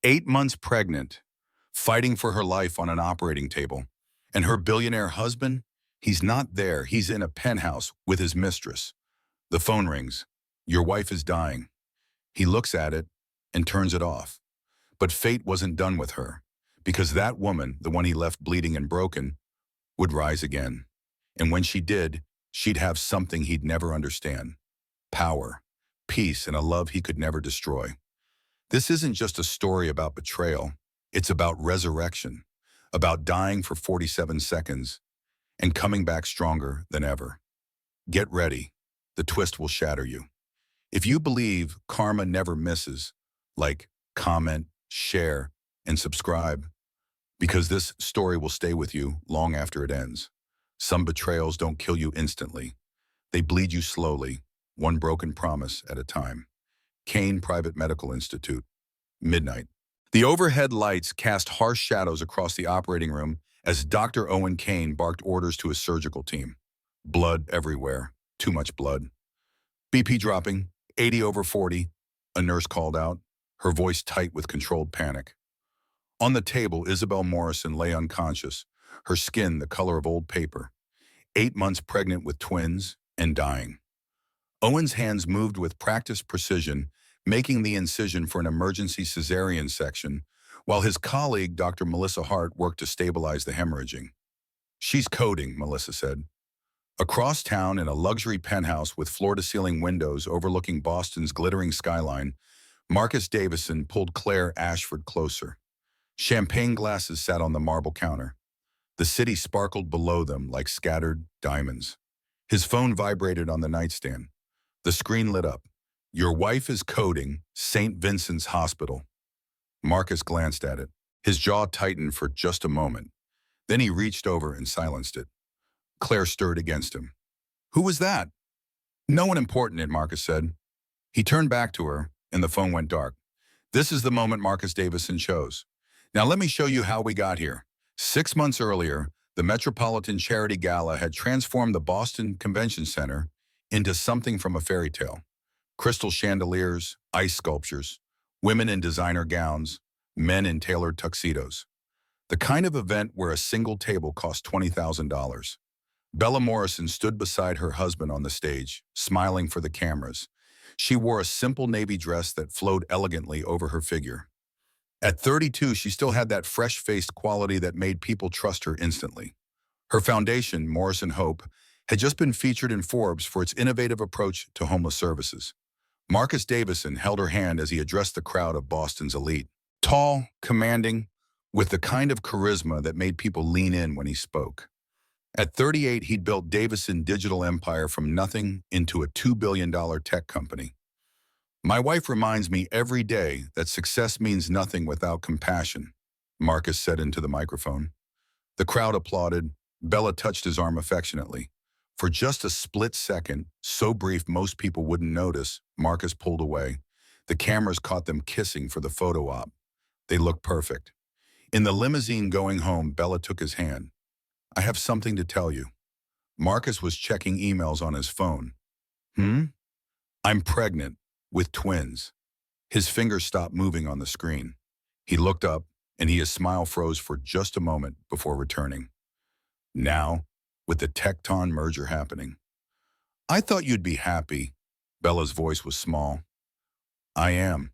8 months pregnant, fighting for her life on an operating table. And her billionaire husband, he's not there. He's in a penthouse with his mistress. The phone rings. Your wife is dying. He looks at it and turns it off. But fate wasn't done with her, because that woman, the one he left bleeding and broken, would rise again. And when she did, she'd have something he'd never understand: power, peace, and a love he could never destroy. This isn't just a story about betrayal. It's about resurrection, about dying for 47 seconds and coming back stronger than ever. Get ready. The twist will shatter you. If you believe karma never misses, like, comment, share, and subscribe, because this story will stay with you long after it ends. Some betrayals don't kill you instantly. They bleed you slowly, one broken promise at a time. Kane Private Medical Institute. Midnight. The overhead lights cast harsh shadows across the operating room as Dr. Owen Kane barked orders to his surgical team. Blood everywhere. Too much blood. BP dropping. 80/40. A nurse called out, her voice tight with controlled panic. On the table, Isabel Morrison lay unconscious, her skin the color of old paper. 8 months pregnant with twins and dying. Owen's hands moved with practiced precision, making the incision for an emergency cesarean section, while his colleague, Dr. Melissa Hart, worked to stabilize the hemorrhaging. She's coding, Melissa said. Across town, in a luxury penthouse with floor-to-ceiling windows overlooking Boston's glittering skyline, Marcus Davison pulled Claire Ashford closer. Champagne glasses sat on the marble counter. The city sparkled below them like scattered diamonds. His phone vibrated on the nightstand. The screen lit up. Your wife is coding, St. Vincent's Hospital. Marcus glanced at it. His jaw tightened for just a moment. Then he reached over and silenced it. Claire stirred against him. Who was that? No one important, Marcus said. He turned back to her, and the phone went dark. This is the moment Marcus Davison chose. Now let me show you how we got here. 6 months earlier, the Metropolitan Charity Gala had transformed the Boston Convention Center into something from a fairy tale. Crystal chandeliers, ice sculptures, women in designer gowns, men in tailored tuxedos. The kind of event where a single table cost $20,000. Bella Morrison stood beside her husband on the stage, smiling for the cameras. She wore a simple navy dress that flowed elegantly over her figure. At 32, she still had that fresh-faced quality that made people trust her instantly. Her foundation, Morrison Hope, had just been featured in Forbes for its innovative approach to homeless services. Marcus Davison held her hand as he addressed the crowd of Boston's elite. Tall, commanding, with the kind of charisma that made people lean in when he spoke. At 38, he'd built Davison Digital Empire from nothing into a $2 billion tech company. My wife reminds me every day that success means nothing without compassion, Marcus said into the microphone. The crowd applauded. Bella touched his arm affectionately. For just a split second, so brief most people wouldn't notice, Marcus pulled away. The cameras caught them kissing for the photo op. They looked perfect. In the limousine going home, Bella took his hand. I have something to tell you. Marcus was checking emails on his phone. I'm pregnant with twins. His fingers stopped moving on the screen. He looked up, and his smile froze for just a moment before returning. Now, with the Tecton merger happening. I thought you'd be happy. Bella's voice was small. I am.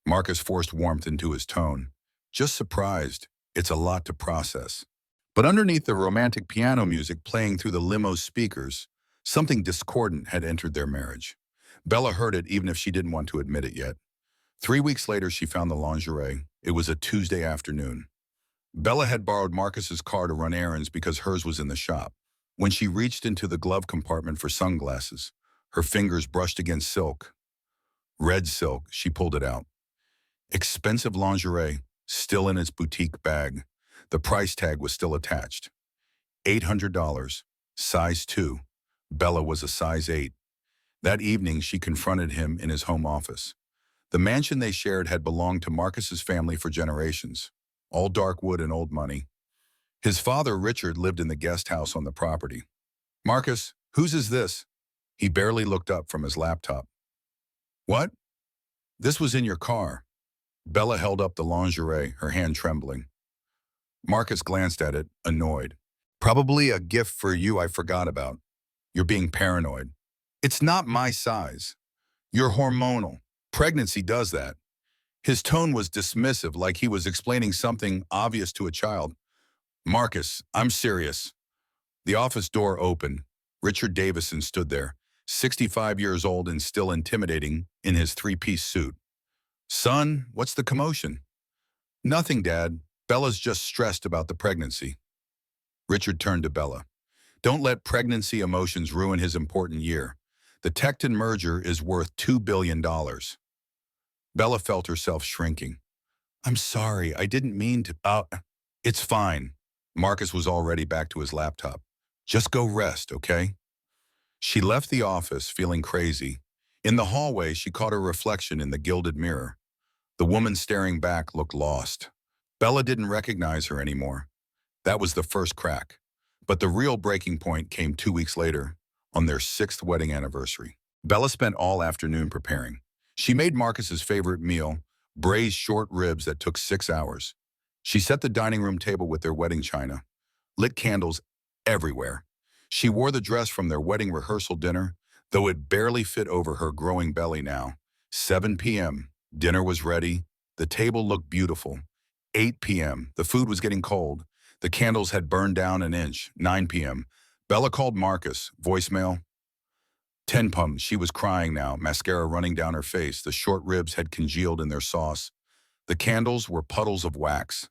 Marcus forced warmth into his tone. Just surprised. It's a lot to process. But underneath the romantic piano music playing through the limo's speakers, something discordant had entered their marriage. Bella heard it even if she didn't want to admit it yet. 3 weeks later, she found the lingerie. It was a Tuesday afternoon. Bella had borrowed Marcus's car to run errands because hers was in the shop. When she reached into the glove compartment for sunglasses, her fingers brushed against silk. Red silk, she pulled it out. Expensive lingerie, still in its boutique bag. The price tag was still attached. $800, size 2. Bella was a size 8. That evening, she confronted him in his home office. The mansion they shared had belonged to Marcus's family for generations, all dark wood and old money. His father, Richard, lived in the guest house on the property. Marcus, whose is this? He barely looked up from his laptop. What? This was in your car. Bella held up the lingerie, her hand trembling. Marcus glanced at it, annoyed. Probably a gift for you I forgot about. You're being paranoid. It's not my size. You're hormonal. Pregnancy does that. His tone was dismissive, like he was explaining something obvious to a child. Marcus, I'm serious. The office door opened. Richard Davison stood there, 65 years old and still intimidating in his three-piece suit. Son, what's the commotion? Nothing, Dad. Bella's just stressed about the pregnancy. Richard turned to Bella. Don't let pregnancy emotions ruin his important year. The Tecton merger is worth $2 billion. Bella felt herself shrinking. I'm sorry, I didn't mean to. It's fine. Marcus was already back to his laptop. Just go rest, okay? She left the office feeling crazy. In the hallway, she caught her reflection in the gilded mirror. The woman staring back looked lost. Bella didn't recognize her anymore. That was the first crack. But the real breaking point came 2 weeks later, on their 6th wedding anniversary. Bella spent all afternoon preparing. She made Marcus's favorite meal, braised short ribs that took 6 hours. She set the dining room table with their wedding china, lit candles everywhere. She wore the dress from their wedding rehearsal dinner, though it barely fit over her growing belly now. 7 p.m., dinner was ready. The table looked beautiful. 8 p.m., the food was getting cold. The candles had burned down an inch. 9 p.m., Bella called Marcus. Voicemail. 10 p.m., she was crying now, mascara running down her face. The short ribs had congealed in their sauce. The candles were puddles of wax.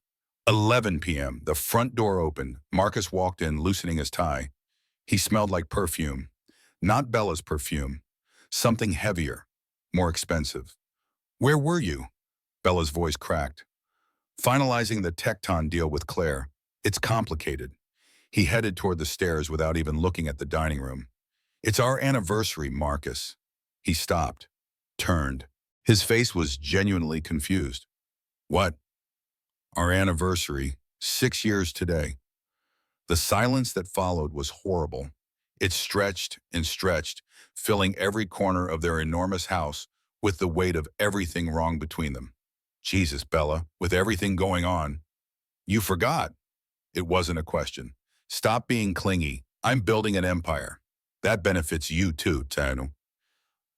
11 p.m., the front door opened. Marcus walked in, loosening his tie. He smelled like perfume. Not Bella's perfume. Something heavier, more expensive. Where were you? Bella's voice cracked. Finalizing the Tecton deal with Claire. It's complicated. He headed toward the stairs without even looking at the dining room. It's our anniversary, Marcus. He stopped, turned. His face was genuinely confused. What? Our anniversary, 6 years today. The silence that followed was horrible. It stretched and stretched, filling every corner of their enormous house with the weight of everything wrong between them. Jesus, Bella, with everything going on. You forgot. It wasn't a question. Stop being clingy. I'm building an empire. That benefits you too, Tanu.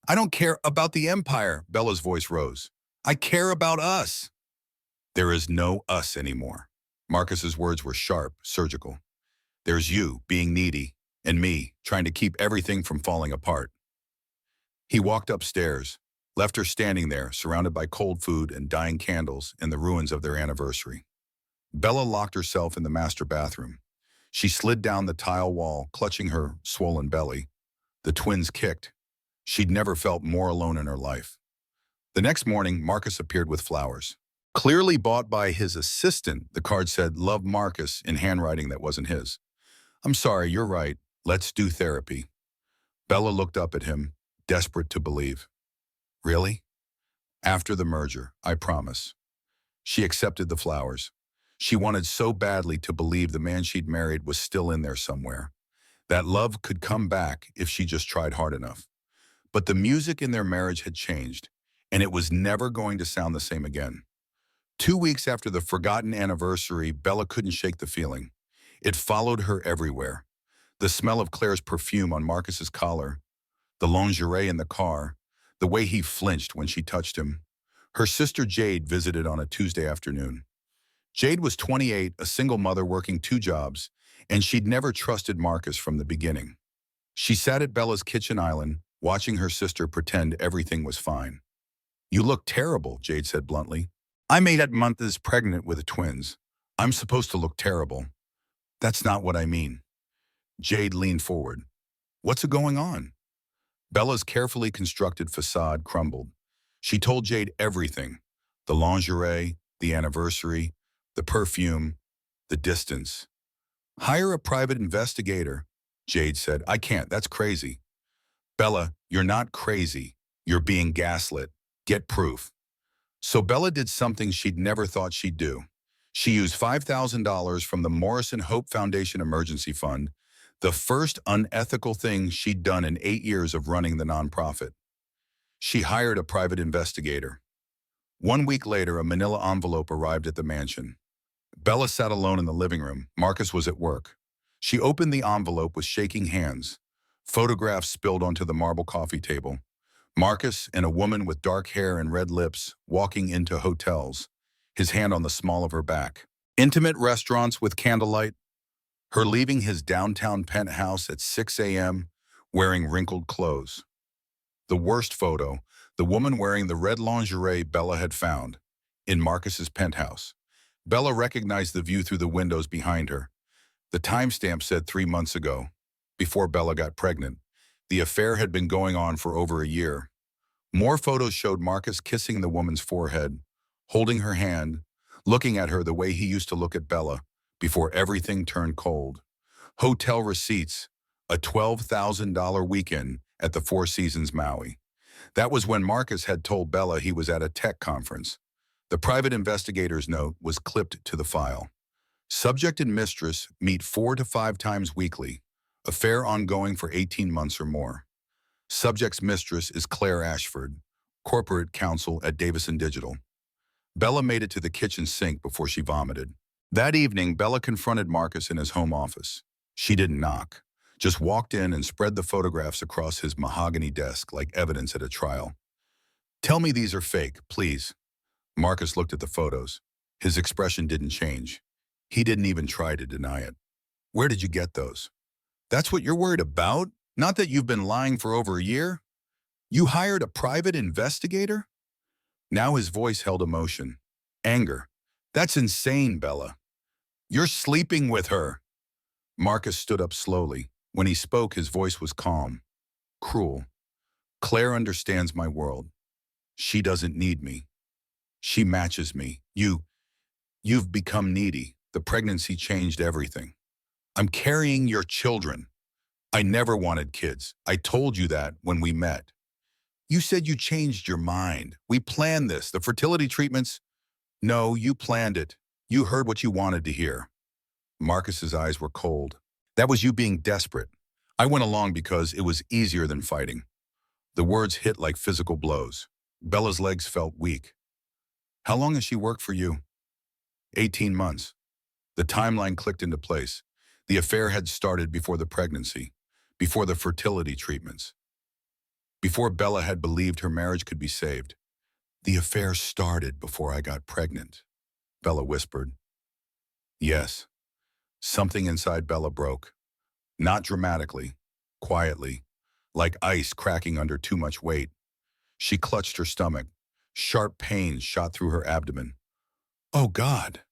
I don't care about the empire, Bella's voice rose. I care about us. There is no us anymore. Marcus's words were sharp, surgical. There's you, being needy, and me, trying to keep everything from falling apart. He walked upstairs, left her standing there, surrounded by cold food and dying candles in the ruins of their anniversary. Bella locked herself in the master bathroom. She slid down the tile wall, clutching her swollen belly. The twins kicked. She'd never felt more alone in her life. The next morning, Marcus appeared with flowers. Clearly bought by his assistant, the card said, Love Marcus, in handwriting that wasn't his. I'm sorry, you're right. Let's do therapy. Bella looked up at him, desperate to believe. Really? After the merger, I promise. She accepted the flowers. She wanted so badly to believe the man she'd married was still in there somewhere. That love could come back if she just tried hard enough. But the music in their marriage had changed, and it was never going to sound the same again. 2 weeks after the forgotten anniversary, Bella couldn't shake the feeling. It followed her everywhere. The smell of Claire's perfume on Marcus's collar, the lingerie in the car, the way he flinched when she touched him. Her sister Jade visited on a Tuesday afternoon. Jade was 28, a single mother working 2 jobs, and she'd never trusted Marcus from the beginning. She sat at Bella's kitchen island, watching her sister pretend everything was fine. You look terrible, Jade said bluntly. I'm 8 months pregnant with the twins. I'm supposed to look terrible. That's not what I mean. Jade leaned forward. What's going on? Bella's carefully constructed facade crumbled. She told Jade everything. The lingerie, the anniversary, the perfume, the distance. Hire a private investigator, Jade said. I can't, that's crazy. Bella, you're not crazy. You're being gaslit. Get proof. So Bella did something she'd never thought she'd do. She used $5,000 from the Morrison Hope Foundation Emergency Fund, the first unethical thing she'd done in 8 years of running the nonprofit. She hired a private investigator. 1 week later, a manila envelope arrived at the mansion. Bella sat alone in the living room. Marcus was at work. She opened the envelope with shaking hands. Photographs spilled onto the marble coffee table. Marcus and a woman with dark hair and red lips walking into hotels, his hand on the small of her back. Intimate restaurants with candlelight, her leaving his downtown penthouse at 6 a.m. wearing wrinkled clothes. The worst photo, the woman wearing the red lingerie Bella had found in Marcus's penthouse. Bella recognized the view through the windows behind her. The timestamp said 3 months ago, before Bella got pregnant. The affair had been going on for over a year. More photos showed Marcus kissing the woman's forehead, holding her hand, looking at her the way he used to look at Bella before everything turned cold. Hotel receipts, a $12,000 weekend at the Four Seasons Maui. That was when Marcus had told Bella he was at a tech conference. The private investigator's note was clipped to the file. Subject and mistress meet 4 to 5 times weekly. Affair ongoing for 18 months or more. Subject's mistress is Claire Ashford, corporate counsel at Davison Digital. Bella made it to the kitchen sink before she vomited. That evening, Bella confronted Marcus in his home office. She didn't knock, just walked in and spread the photographs across his mahogany desk like evidence at a trial. "Tell me these are fake, please." Marcus looked at the photos. His expression didn't change. He didn't even try to deny it. "Where did you get those?" "That's what you're worried about? Not that you've been lying for over a year? You hired a private investigator?" Now his voice held emotion. Anger. "That's insane, Bella. You're sleeping with her." Marcus stood up slowly. When he spoke, his voice was calm, cruel. "Claire understands my world. She doesn't need me. She matches me. You've become needy. The pregnancy changed everything. I'm carrying your children. I never wanted kids. I told you that when we met. You said you changed your mind. We planned this. The fertility treatments. No, you planned it. You heard what you wanted to hear." Marcus's eyes were cold. "That was you being desperate. I went along because it was easier than fighting." The words hit like physical blows. Bella's legs felt weak. "How long has she worked for you?" 18 months. The timeline clicked into place. The affair had started before the pregnancy, before the fertility treatments, before Bella had believed her marriage could be saved. "The affair started before I got pregnant," Bella whispered. Yes. Something inside Bella broke. Not dramatically, quietly, like ice cracking under too much weight. She clutched her stomach. Sharp pains shot through her abdomen. "Oh, God.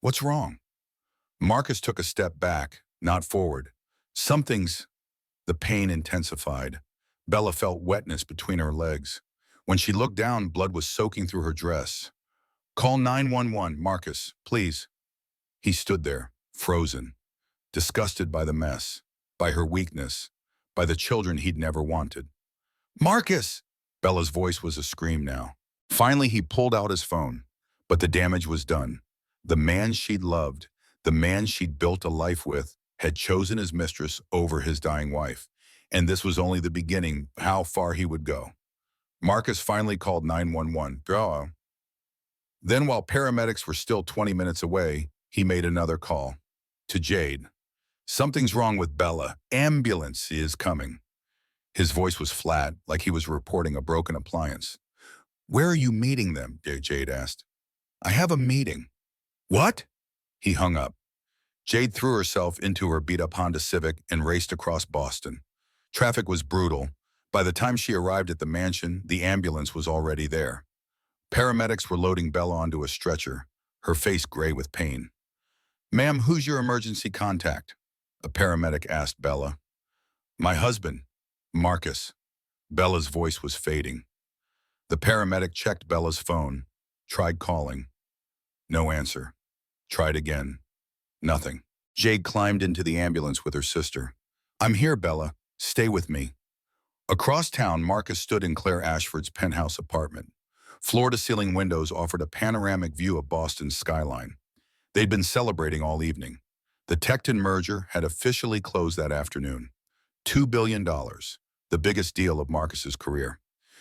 What's wrong?" Marcus took a step back, not forward. The pain intensified. Bella felt wetness between her legs. When she looked down, blood was soaking through her dress. "Call 911, Marcus, please." He stood there, frozen, disgusted by the mess, by her weakness, by the children he'd never wanted. "Marcus!" Bella's voice was a scream now. Finally, he pulled out his phone, but the damage was done. The man she'd loved, the man she'd built a life with, had chosen his mistress over his dying wife. And this was only the beginning how far he would go. Marcus finally called 911. Then, while paramedics were still 20 minutes away, he made another call. To Jade. "Something's wrong with Bella. Ambulance is coming." His voice was flat, like he was reporting a broken appliance. "Where are you meeting them?" Jade asked. "I have a meeting." "What?" He hung up. Jade threw herself into her beat-up Honda Civic and raced across Boston. Traffic was brutal. By the time she arrived at the mansion, the ambulance was already there. Paramedics were loading Bella onto a stretcher, her face gray with pain. "Ma'am, who's your emergency contact?" A paramedic asked Bella. "My husband, Marcus." Bella's voice was fading. The paramedic checked Bella's phone, tried calling. No answer. Tried again. Nothing. Jade climbed into the ambulance with her sister. "I'm here, Bella. Stay with me." Across town, Marcus stood in Claire Ashford's penthouse apartment. Floor-to-ceiling windows offered a panoramic view of Boston's skyline. They'd been celebrating all evening. The Tecton merger had officially closed that afternoon. $2 billion, the biggest deal of Marcus's career.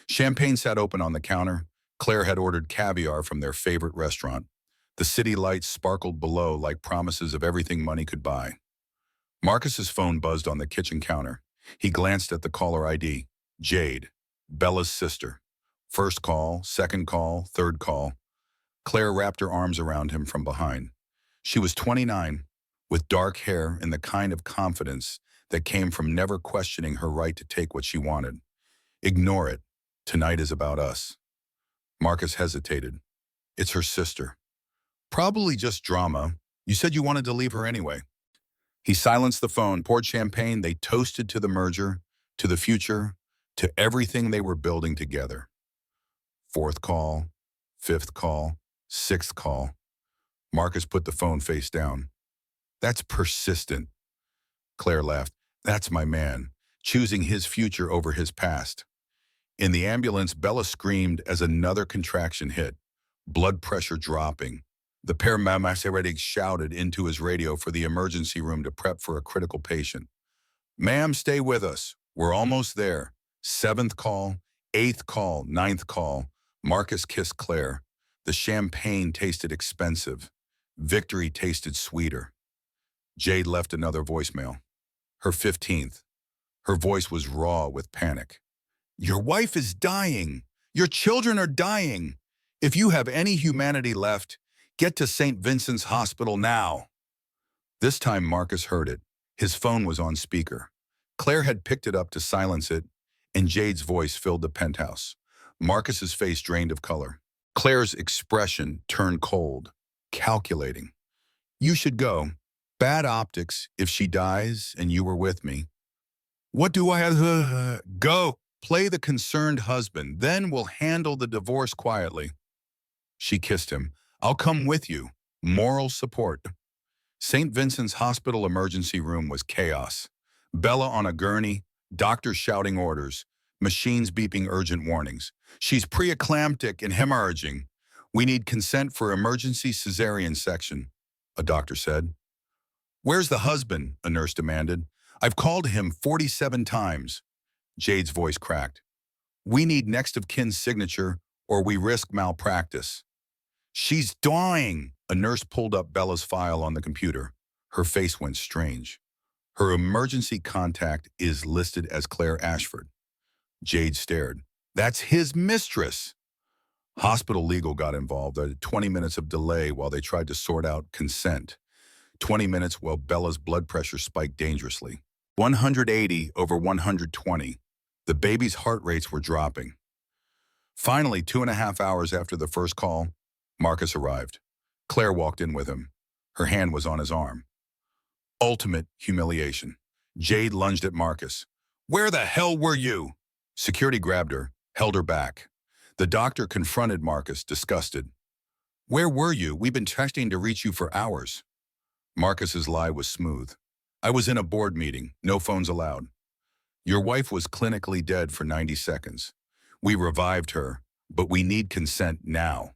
Champagne sat open on the counter. Claire had ordered caviar from their favorite restaurant. The city lights sparkled below like promises of everything money could buy. Marcus's phone buzzed on the kitchen counter. He glanced at the caller ID. Jade, Bella's sister. First call, second call, third call. Claire wrapped her arms around him from behind. She was 29, with dark hair and the kind of confidence that came from never questioning her right to take what she wanted. Ignore it. Tonight is about us. Marcus hesitated. It's her sister. Probably just drama. You said you wanted to leave her anyway. He silenced the phone, poured champagne. They toasted to the merger, to the future, to everything they were building together. Fourth call, fifth call, sixth call. Marcus put the phone face down. That's persistent. Claire laughed. That's my man, choosing his future over his past. In the ambulance, Bella screamed as another contraction hit, blood pressure dropping. The paramedic shouted into his radio for the emergency room to prep for a critical patient. Ma'am, stay with us. We're almost there. Seventh call, eighth call, ninth call. Marcus kissed Claire. The champagne tasted expensive. Victory tasted sweeter. Jade left another voicemail. Her 15th. Her voice was raw with panic. Your wife is dying. Your children are dying. If you have any humanity left, get to St. Vincent's Hospital now. This time Marcus heard it. His phone was on speaker. Claire had picked it up to silence it, and Jade's voice filled the penthouse. Marcus's face drained of color. Claire's expression turned cold, calculating. You should go. Bad optics if she dies and you were with me. What do I have? Go. Play the concerned husband, then we'll handle the divorce quietly. She kissed him. I'll come with you. Moral support. St. Vincent's Hospital emergency room was chaos. Bella on a gurney, doctors shouting orders, machines beeping urgent warnings. She's preeclamptic and hemorrhaging. We need consent for emergency cesarean section, a doctor said. Where's the husband? A nurse demanded. I've called him 47 times. Jade's voice cracked. We need next of kin's signature or we risk malpractice. She's dying. A nurse pulled up Bella's file on the computer. Her face went strange. Her emergency contact is listed as Claire Ashford. Jade stared. That's his mistress. Hospital legal got involved. 20 minutes of delay while they tried to sort out consent. 20 minutes while Bella's blood pressure spiked dangerously. 180 over 120. The baby's heart rates were dropping. Finally, 2.5 hours after the first call, Marcus arrived. Claire walked in with him. Her hand was on his arm. Ultimate humiliation. Jade lunged at Marcus. Where the hell were you? Security grabbed her, held her back. The doctor confronted Marcus, disgusted. Where were you? We've been testing to reach you for hours. Marcus's lie was smooth. I was in a board meeting, no phones allowed. Your wife was clinically dead for 90 seconds. We revived her, but we need consent now.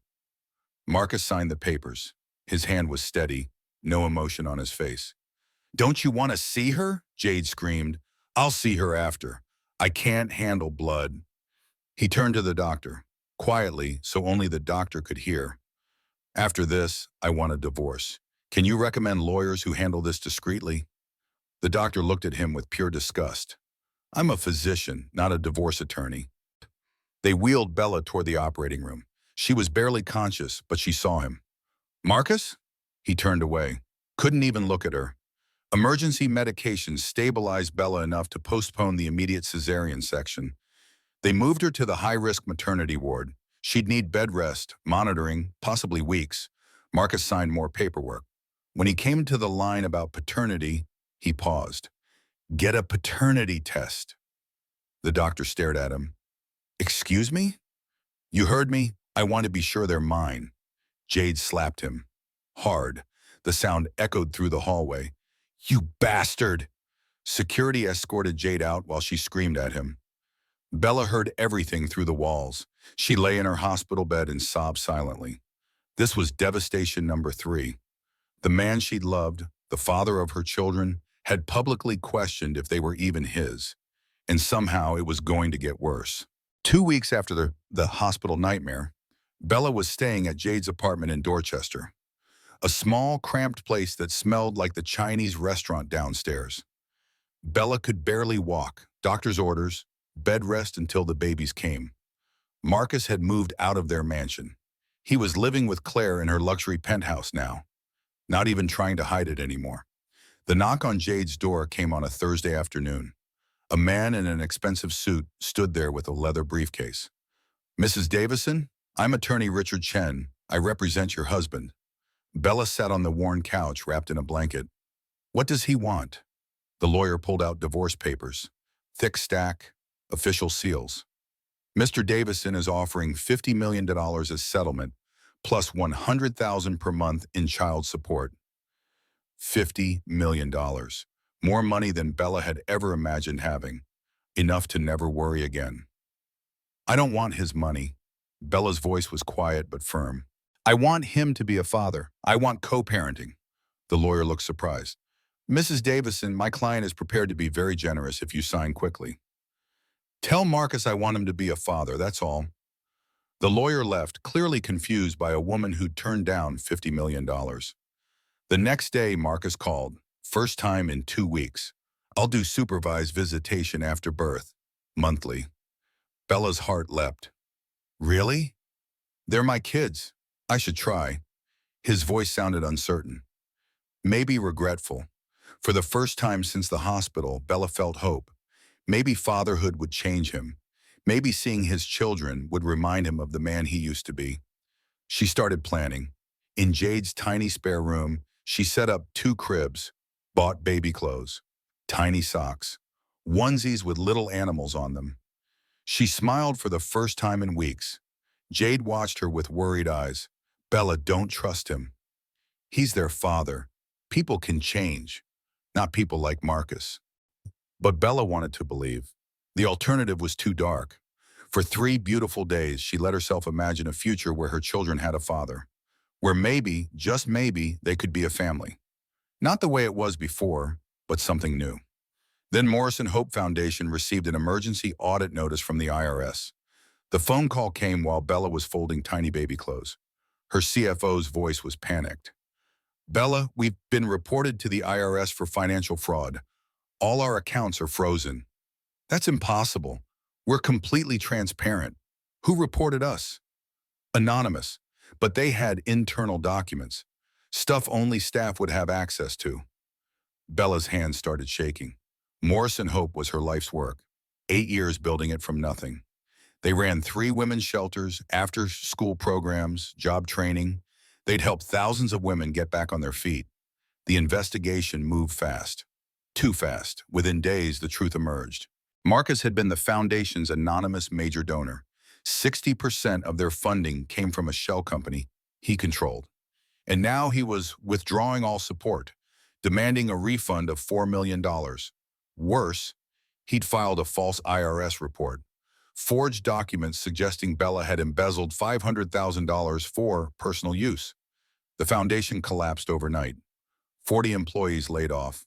Marcus signed the papers. His hand was steady, no emotion on his face. Don't you want to see her? Jade screamed. I'll see her after. I can't handle blood. He turned to the doctor, quietly so only the doctor could hear. After this, I want a divorce. Can you recommend lawyers who handle this discreetly? The doctor looked at him with pure disgust. I'm a physician, not a divorce attorney. They wheeled Bella toward the operating room. She was barely conscious, but she saw him. Marcus? He turned away. Couldn't even look at her. Emergency medications stabilized Bella enough to postpone the immediate cesarean section. They moved her to the high-risk maternity ward. She'd need bed rest, monitoring, possibly weeks. Marcus signed more paperwork. When he came to the line about paternity, he paused. Get a paternity test. The doctor stared at him. Excuse me? You heard me? I want to be sure they're mine. Jade slapped him. Hard. The sound echoed through the hallway. You bastard! Security escorted Jade out while she screamed at him. Bella heard everything through the walls. She lay in her hospital bed and sobbed silently. This was devastation number 3. The man she'd loved, the father of her children, had publicly questioned if they were even his. And somehow it was going to get worse. 2 weeks after the hospital nightmare, Bella was staying at Jade's apartment in Dorchester, a small, cramped place that smelled like the Chinese restaurant downstairs. Bella could barely walk, doctor's orders, bed rest until the babies came. Marcus had moved out of their mansion. He was living with Claire in her luxury penthouse now, not even trying to hide it anymore. The knock on Jade's door came on a Thursday afternoon. A man in an expensive suit stood there with a leather briefcase. "Mrs. Davison, I'm attorney Richard Chen. I represent your husband." Bella sat on the worn couch wrapped in a blanket. "What does he want?" The lawyer pulled out divorce papers. Thick stack, official seals. "Mr. Davison is offering $50 million as settlement, plus $100,000 per month in child support." $50 million. More money than Bella had ever imagined having. Enough to never worry again. "I don't want his money." Bella's voice was quiet but firm. "I want him to be a father. I want co-parenting." The lawyer looked surprised. "Mrs. Davison, my client is prepared to be very generous if you sign quickly." "Tell Marcus I want him to be a father, that's all." The lawyer left, clearly confused by a woman who'd turned down $50 million. The next day, Marcus called. First time in 2 weeks. "I'll do supervised visitation after birth. Monthly." Bella's heart leapt. "Really?" "They're my kids. I should try." His voice sounded uncertain, maybe regretful. For the first time since the hospital, Bella felt hope. Maybe fatherhood would change him. Maybe seeing his children would remind him of the man he used to be. She started planning. In Jade's tiny spare room, she set up 2 cribs, bought baby clothes, tiny socks, onesies with little animals on them. She smiled for the first time in weeks. Jade watched her with worried eyes. "Bella, don't trust him. He's their father. People can change, not people like Marcus." But Bella wanted to believe. The alternative was too dark. For 3 beautiful days, she let herself imagine a future where her children had a father, where maybe, just maybe, they could be a family. Not the way it was before, but something new. Then Morrison Hope Foundation received an emergency audit notice from the IRS. The phone call came while Bella was folding tiny baby clothes. Her CFO's voice was panicked. "Bella, we've been reported to the IRS for financial fraud. All our accounts are frozen." "That's impossible. We're completely transparent." "Who reported us?" "Anonymous. But they had internal documents. Stuff only staff would have access to." Bella's hands started shaking. Morrison Hope was her life's work. 8 years building it from nothing. They ran 3 women's shelters, after-school programs, job training. They'd helped thousands of women get back on their feet. The investigation moved fast. Too fast. Within days, the truth emerged. Marcus had been the foundation's anonymous major donor. 60% of their funding came from a shell company he controlled. And now he was withdrawing all support, demanding a refund of $4 million. Worse, he'd filed a false IRS report, forged documents suggesting Bella had embezzled $500,000 for personal use. The foundation collapsed overnight. 40 employees laid off.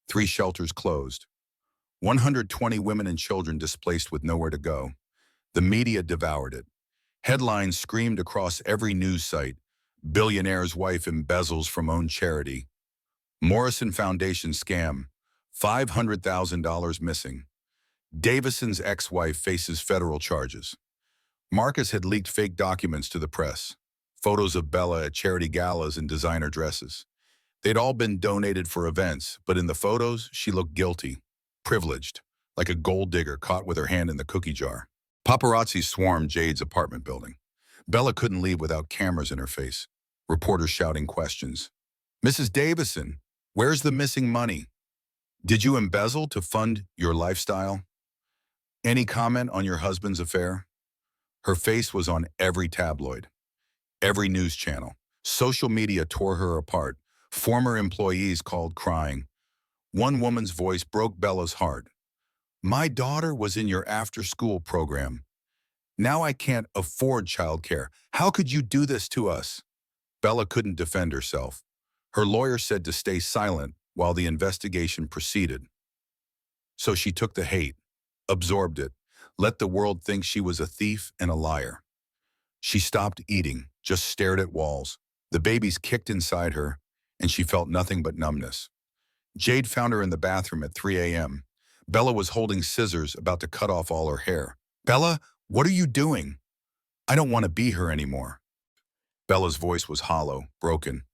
3 shelters closed. 120 women and children displaced with nowhere to go. The media devoured it. Headlines screamed across every news site. "Billionaire's wife embezzles from own charity." "Morrison Foundation scam. $500,000 missing." "Davison's ex-wife faces federal charges." Marcus had leaked fake documents to the press. Photos of Bella at charity galas in designer dresses. They'd all been donated for events, but in the photos, she looked guilty, privileged, like a gold digger caught with her hand in the cookie jar. Paparazzi swarmed Jade's apartment building. Bella couldn't leave without cameras in her face, reporters shouting questions. "Mrs. Davison, where's the missing money? Did you embezzle to fund your lifestyle? Any comment on your husband's affair?" Her face was on every tabloid, every news channel. Social media tore her apart. Former employees called crying. One woman's voice broke Bella's heart. "My daughter was in your after-school program. Now I can't afford childcare. How could you do this to us?" Bella couldn't defend herself. Her lawyer said to stay silent while the investigation proceeded. So she took the hate, absorbed it, let the world think she was a thief and a liar. She stopped eating, just stared at walls. The babies kicked inside her, and she felt nothing but numbness. Jade found her in the bathroom at 3 a.m. Bella was holding scissors, about to cut off all her hair. "Bella, what are you doing? I don't want to be her anymore." Bella's voice was hollow, broken.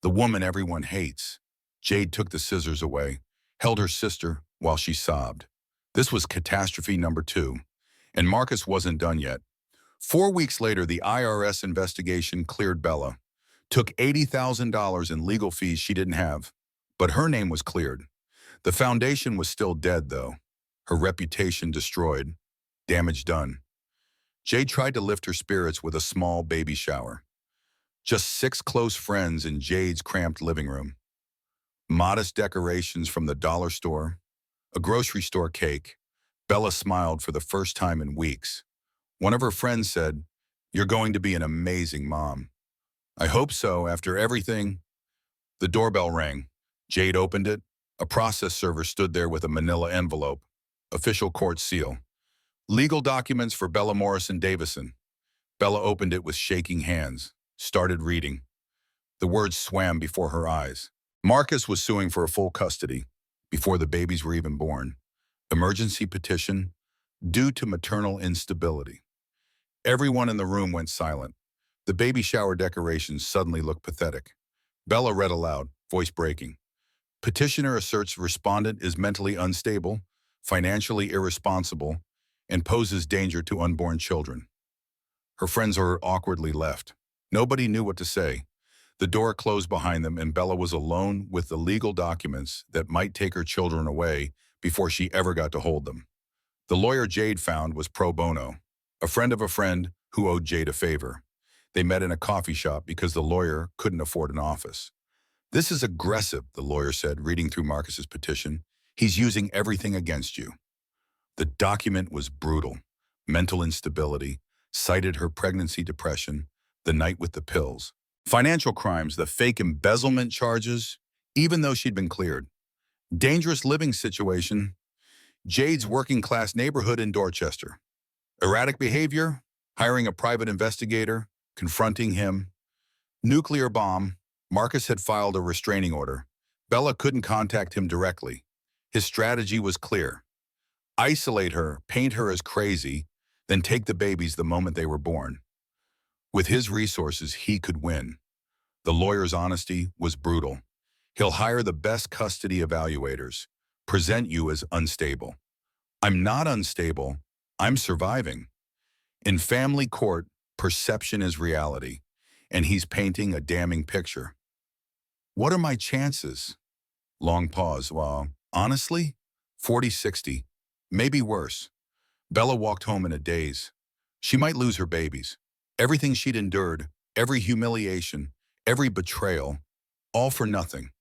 "The woman everyone hates." Jade took the scissors away, held her sister while she sobbed. This was catastrophe number 2, and Marcus wasn't done yet. 4 weeks later, the IRS investigation cleared Bella, took $80,000 in legal fees she didn't have, but her name was cleared. The foundation was still dead, though. Her reputation destroyed, damage done. Jade tried to lift her spirits with a small baby shower. Just 6 close friends in Jade's cramped living room. Modest decorations from the dollar store, a grocery store cake. Bella smiled for the first time in weeks. One of her friends said, "You're going to be an amazing mom." "I hope so, after everything." The doorbell rang. Jade opened it. A process server stood there with a manila envelope. Official court seal. "Legal documents for Bella Morrison Davison." Bella opened it with shaking hands, started reading. The words swam before her eyes. Marcus was suing for a full custody before the babies were even born. Emergency petition due to maternal instability. Everyone in the room went silent. The baby shower decorations suddenly looked pathetic. Bella read aloud, voice breaking. Petitioner asserts respondent is mentally unstable, financially irresponsible, and poses danger to unborn children. Her friends were awkwardly left. Nobody knew what to say. The door closed behind them, and Bella was alone with the legal documents that might take her children away before she ever got to hold them. The lawyer Jade found was pro bono, a friend of a friend who owed Jade a favor. They met in a coffee shop because the lawyer couldn't afford an office. "This is aggressive," the lawyer said, reading through Marcus's petition. "He's using everything against you." The document was brutal. Mental instability, cited her pregnancy depression, the night with the pills. Financial crimes, the fake embezzlement charges, even though she'd been cleared. Dangerous living situation, Jade's working class neighborhood in Dorchester. Erratic behavior, hiring a private investigator, confronting him. Nuclear bomb, Marcus had filed a restraining order. Bella couldn't contact him directly. His strategy was clear. Isolate her, paint her as crazy, then take the babies the moment they were born. With his resources, he could win. The lawyer's honesty was brutal. He'll hire the best custody evaluators, present you as unstable. "I'm not unstable, I'm surviving." In family court, perception is reality, and he's painting a damning picture. "What are my chances?" Long pause. "Well, honestly, 40-60, maybe worse." Bella walked home in a daze. She might lose her babies. Everything she'd endured, every humiliation, every betrayal, all for nothing.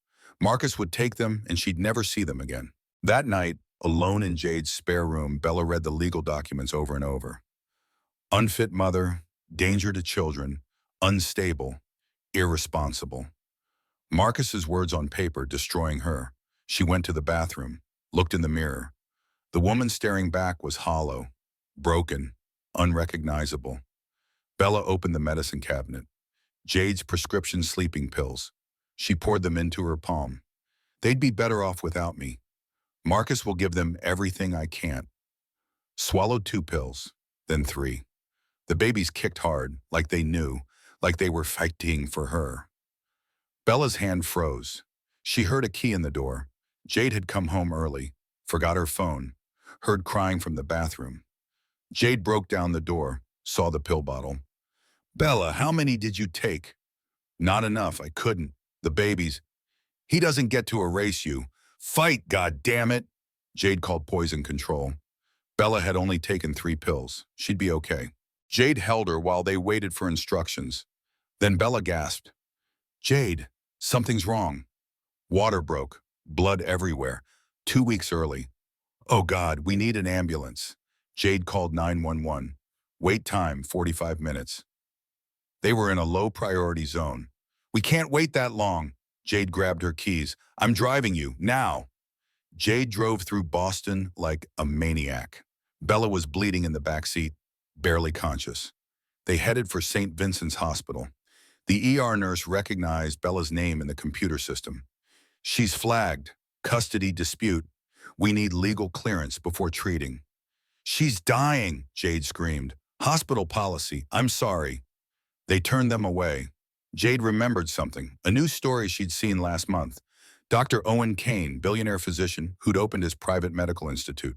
Marcus would take them, and she'd never see them again. That night, alone in Jade's spare room, Bella read the legal documents over and over. Unfit mother, danger to children, unstable, irresponsible. Marcus's words on paper destroying her. She went to the bathroom, looked in the mirror. The woman staring back was hollow, broken, unrecognizable. Bella opened the medicine cabinet. Jade's prescription sleeping pills. She poured them into her palm. "They'd be better off without me. Marcus will give them everything I can't." Swallowed 2 pills, then 3. The babies kicked hard, like they knew, like they were fighting for her. Bella's hand froze. She heard a key in the door. Jade had come home early, forgot her phone, heard crying from the bathroom. Jade broke down the door, saw the pill bottle. "Bella, how many did you take?" "Not enough, I couldn't. The babies." "He doesn't get to erase you. Fight, goddammit." Jade called poison control. Bella had only taken 3 pills. She'd be okay. Jade held her while they waited for instructions. Then Bella gasped. "Jade, something's wrong." Water broke, blood everywhere. 2 weeks early. "Oh God, we need an ambulance." Jade called 911. Wait time, 45 minutes. They were in a low priority zone. "We can't wait that long." Jade grabbed her keys. "I'm driving you, now." Jade drove through Boston like a maniac. Bella was bleeding in the back seat, barely conscious. They headed for St. Vincent's Hospital. The ER nurse recognized Bella's name in the computer system. She's flagged. Custody dispute. We need legal clearance before treating. She's dying, Jade screamed. Hospital policy. I'm sorry. They turned them away. Jade remembered something, a new story she'd seen last month. Dr. Owen Kane, billionaire physician who'd opened his private medical institute.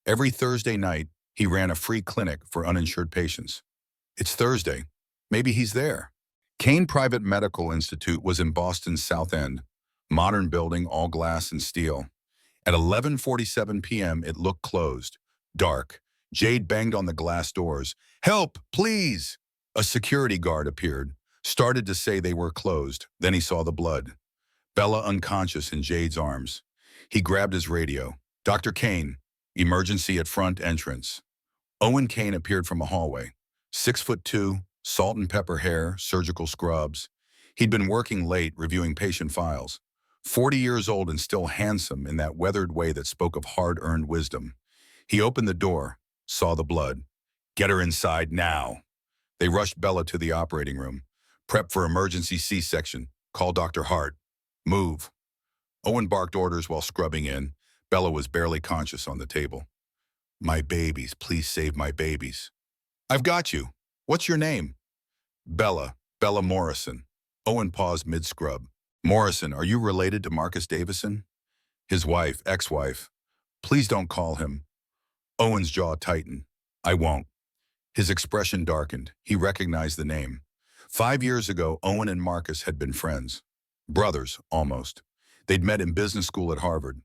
Every Thursday night, he ran a free clinic for uninsured patients. It's Thursday. Maybe he's there. Kane Private Medical Institute was in Boston's South End. Modern building, all glass and steel. At 11:47 p.m., it looked closed. Dark. Jade banged on the glass doors. Help, please! A security guard appeared, started to say they were closed. Then he saw the blood. Bella unconscious in Jade's arms. He grabbed his radio. Dr. Kane, emergency at front entrance. Owen Kane appeared from a hallway. 6'2", salt and pepper hair, surgical scrubs. He'd been working late, reviewing patient files. 40 years old and still handsome in that weathered way that spoke of hard-earned wisdom. He opened the door, saw the blood. Get her inside now. They rushed Bella to the operating room. Prep for emergency C-section. Call Dr. Hart. Move. Owen barked orders while scrubbing in. Bella was barely conscious on the table. My babies, please save my babies. I've got you. What's your name? Bella Morrison. Owen paused mid-scrub. Morrison, are you related to Marcus Davison? His wife, ex-wife. Please don't call him. Owen's jaw tightened. I won't. His expression darkened. He recognized the name. 5 years ago, Owen and Marcus had been friends. Brothers, almost. They'd met in business school at Harvard.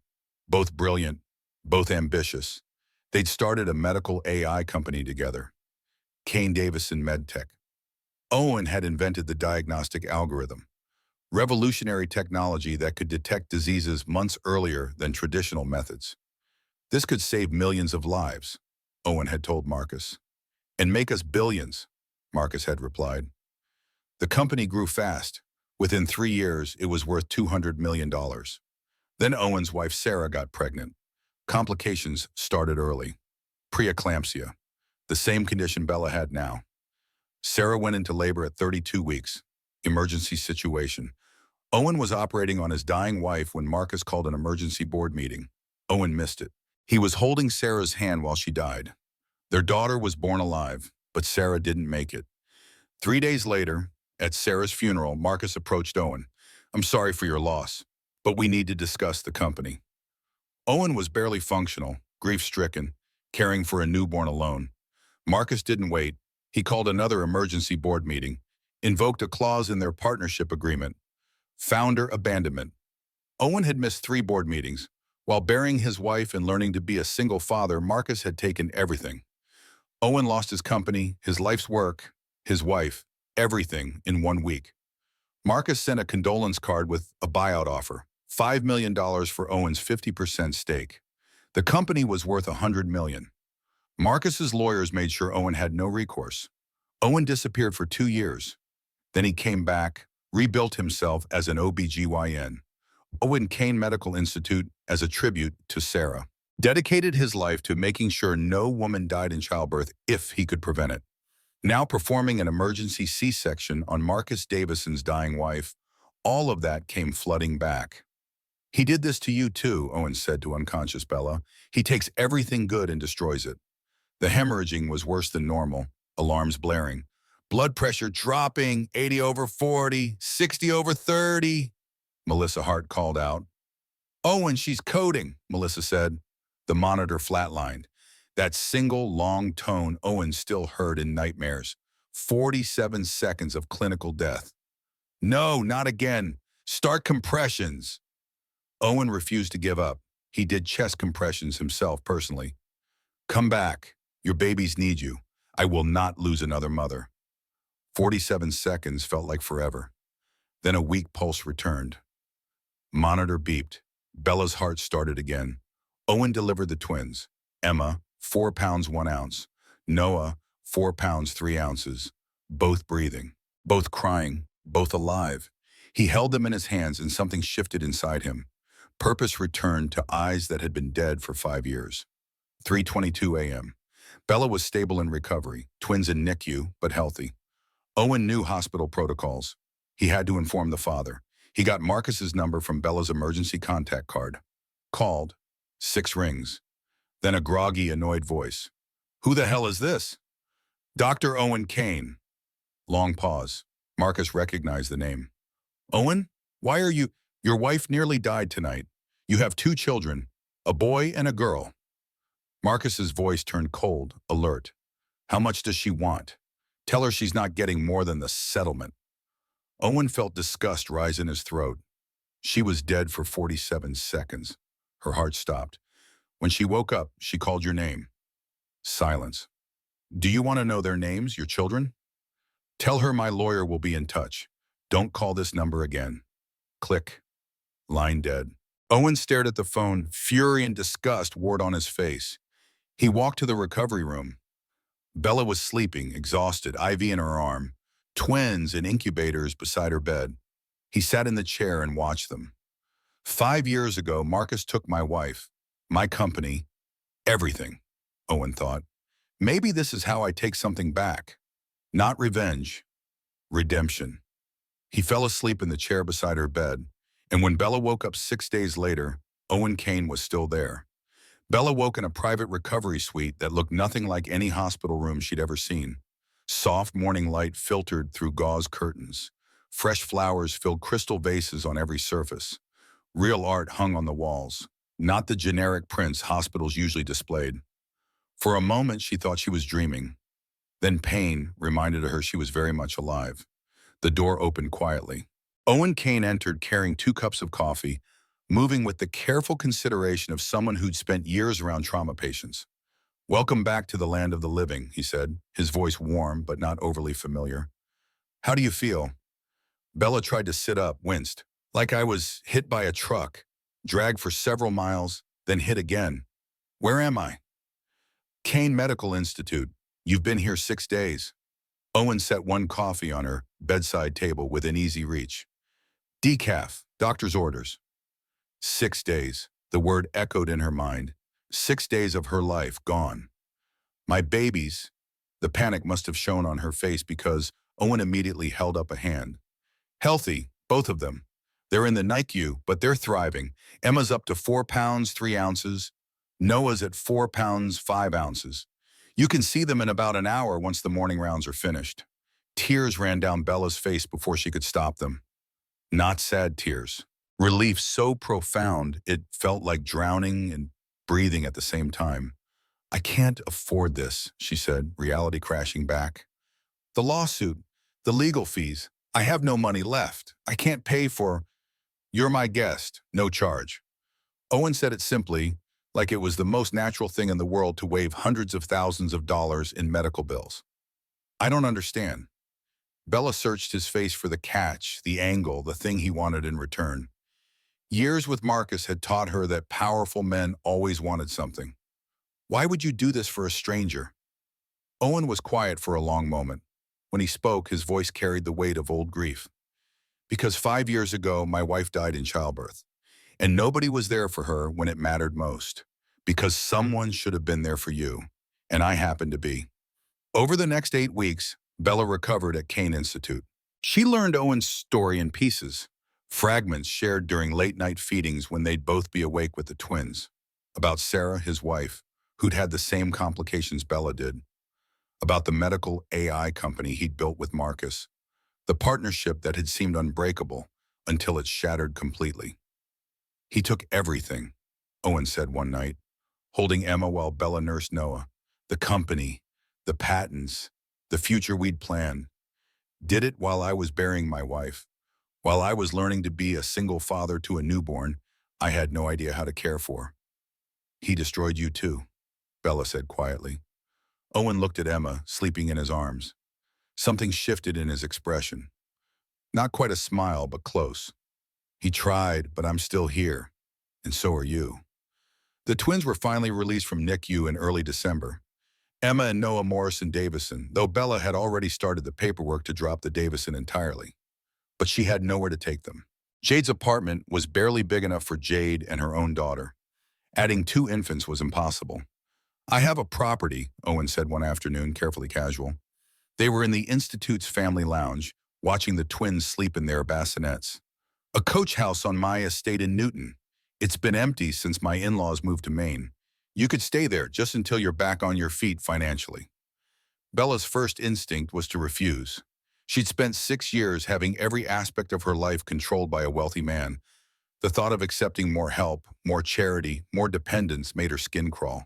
Both brilliant, both ambitious. They'd started a medical AI company together. Kane Davison MedTech. Owen had invented the diagnostic algorithm. Revolutionary technology that could detect diseases months earlier than traditional methods. This could save millions of lives, Owen had told Marcus. And make us billions, Marcus had replied. The company grew fast. Within 3 years, it was worth $200 million. Then Owen's wife Sarah got pregnant. Complications started early. Preeclampsia, the same condition Bella had now. Sarah went into labor at 32 weeks. Emergency situation. Owen was operating on his dying wife when Marcus called an emergency board meeting. Owen missed it. He was holding Sarah's hand while she died. Their daughter was born alive, but Sarah didn't make it. 3 days later, at Sarah's funeral, Marcus approached Owen. I'm sorry for your loss, but we need to discuss the company. Owen was barely functional, grief-stricken, caring for a newborn alone. Marcus didn't wait. He called another emergency board meeting, invoked a clause in their partnership agreement. Founder abandonment. Owen had missed 3 board meetings. While burying his wife and learning to be a single father, Marcus had taken everything. Owen lost his company, his life's work, his wife, everything in 1 week. Marcus sent a condolence card with a buyout offer, $5 million for Owen's 50% stake. The company was worth $100 million. Marcus's lawyers made sure Owen had no recourse. Owen disappeared for 2 years. Then he came back, rebuilt himself as an OBGYN. Owen Kane Medical Institute as a tribute to Sarah. Dedicated his life to making sure no woman died in childbirth if he could prevent it. Now performing an emergency C-section on Marcus Davison's dying wife, all of that came flooding back. He did this to you too, Owen said to unconscious Bella. He takes everything good and destroys it. The hemorrhaging was worse than normal, alarms blaring. Blood pressure dropping, 80/40, 60/30. Melissa Hart called out. Owen, she's coding, Melissa said. The monitor flatlined. That single long tone Owen still heard in nightmares. 47 seconds of clinical death. No, not again. Start compressions. Owen refused to give up. He did chest compressions himself personally. Come back. Your babies need you. I will not lose another mother. 47 seconds felt like forever. Then a weak pulse returned. Monitor beeped. Bella's heart started again. Owen delivered the twins. Emma, 4 pounds 1 ounce. Noah, 4 pounds 3 ounces. Both breathing, both crying, both alive. He held them in his hands and something shifted inside him. Purpose returned to eyes that had been dead for 5 years. 3:22 a.m. Bella was stable in recovery, twins in NICU, but healthy. Owen knew hospital protocols. He had to inform the father. He got Marcus's number from Bella's emergency contact card. Called. 6 rings. Then a groggy, annoyed voice. Who the hell is this? Dr. Owen Kane. Long pause. Marcus recognized the name. Owen? Why are you? Your wife nearly died tonight. You have 2 children, a boy and a girl. Marcus's voice turned cold, alert. How much does she want? Tell her she's not getting more than the settlement. Owen felt disgust rise in his throat. She was dead for 47 seconds. Her heart stopped. When she woke up, she called your name. Silence. Do you want to know their names, your children? Tell her my lawyer will be in touch. Don't call this number again. Click. Line dead. Owen stared at the phone, fury and disgust warred on his face. He walked to the recovery room. Bella was sleeping, exhausted, IV in her arm, twins in incubators beside her bed. He sat in the chair and watched them. 5 years ago, Marcus took my wife, my company, everything, Owen thought. Maybe this is how I take something back. Not revenge, redemption. He fell asleep in the chair beside her bed, and when Bella woke up 6 days later, Owen Kane was still there. Bella woke in a private recovery suite that looked nothing like any hospital room she'd ever seen. Soft morning light filtered through gauze curtains. Fresh flowers filled crystal vases on every surface. Real art hung on the walls, not the generic prints hospitals usually displayed. For a moment, she thought she was dreaming. Then pain reminded her she was very much alive. The door opened quietly. Owen Kane entered carrying 2 cups of coffee, moving with the careful consideration of someone who'd spent years around trauma patients. Welcome back to the land of the living, he said, his voice warm but not overly familiar. How do you feel? Bella tried to sit up, winced. Like I was hit by a truck, dragged for several miles, then hit again. Where am I? Kane Medical Institute. You've been here 6 days. Owen set 1 coffee on her bedside table within easy reach. Decaf, doctor's orders. 6 days. The word echoed in her mind. 6 days of her life gone. My babies. The panic must have shown on her face because Owen immediately held up a hand. Healthy, both of them. They're in the NICU, but they're thriving. Emma's up to 4 pounds, 3 ounces. Noah's at 4 pounds, 5 ounces. You can see them in about an hour once the morning rounds are finished. Tears ran down Bella's face before she could stop them. Not sad tears. Relief so profound it felt like drowning and breathing at the same time. I can't afford this, she said, reality crashing back. The lawsuit, the legal fees. I have no money left. I can't pay for... You're my guest, no charge. Owen said it simply, like it was the most natural thing in the world to waive hundreds of thousands of dollars in medical bills. I don't understand. Bella searched his face for the catch, the angle, the thing he wanted in return. Years with Marcus had taught her that powerful men always wanted something. Why would you do this for a stranger? Owen was quiet for a long moment. When he spoke, his voice carried the weight of old grief. Because 5 years ago, my wife died in childbirth, and nobody was there for her when it mattered most. Because someone should have been there for you, and I happened to be. Over the next 8 weeks, Bella recovered at Kane Institute. She learned Owen's story in pieces, fragments shared during late-night feedings when they'd both be awake with the twins. About Sarah, his wife, who'd had the same complications Bella did. About the medical AI company he'd built with Marcus. The partnership that had seemed unbreakable until it shattered completely. He took everything, Owen said one night, holding Emma while Bella nursed Noah. The company, the patents, the future we'd planned. Did it while I was burying my wife. While I was learning to be a single father to a newborn I had no idea how to care for. He destroyed you too, Bella said quietly. Owen looked at Emma, sleeping in his arms. Something shifted in his expression. Not quite a smile, but close. He tried, but I'm still here, and so are you. The twins were finally released from NICU in early December. Emma and Noah Morrison-Davison, though Bella had already started the paperwork to drop the Davison entirely. But she had nowhere to take them. Jade's apartment was barely big enough for Jade and her own daughter. Adding 2 infants was impossible. I have a property, Owen said one afternoon, carefully casual. They were in the Institute's family lounge, watching the twins sleep in their bassinets. A coach house on my estate in Newton. It's been empty since my in-laws moved to Maine. You could stay there just until you're back on your feet financially. Bella's first instinct was to refuse. She'd spent 6 years having every aspect of her life controlled by a wealthy man. The thought of accepting more help, more charity, more dependence made her skin crawl.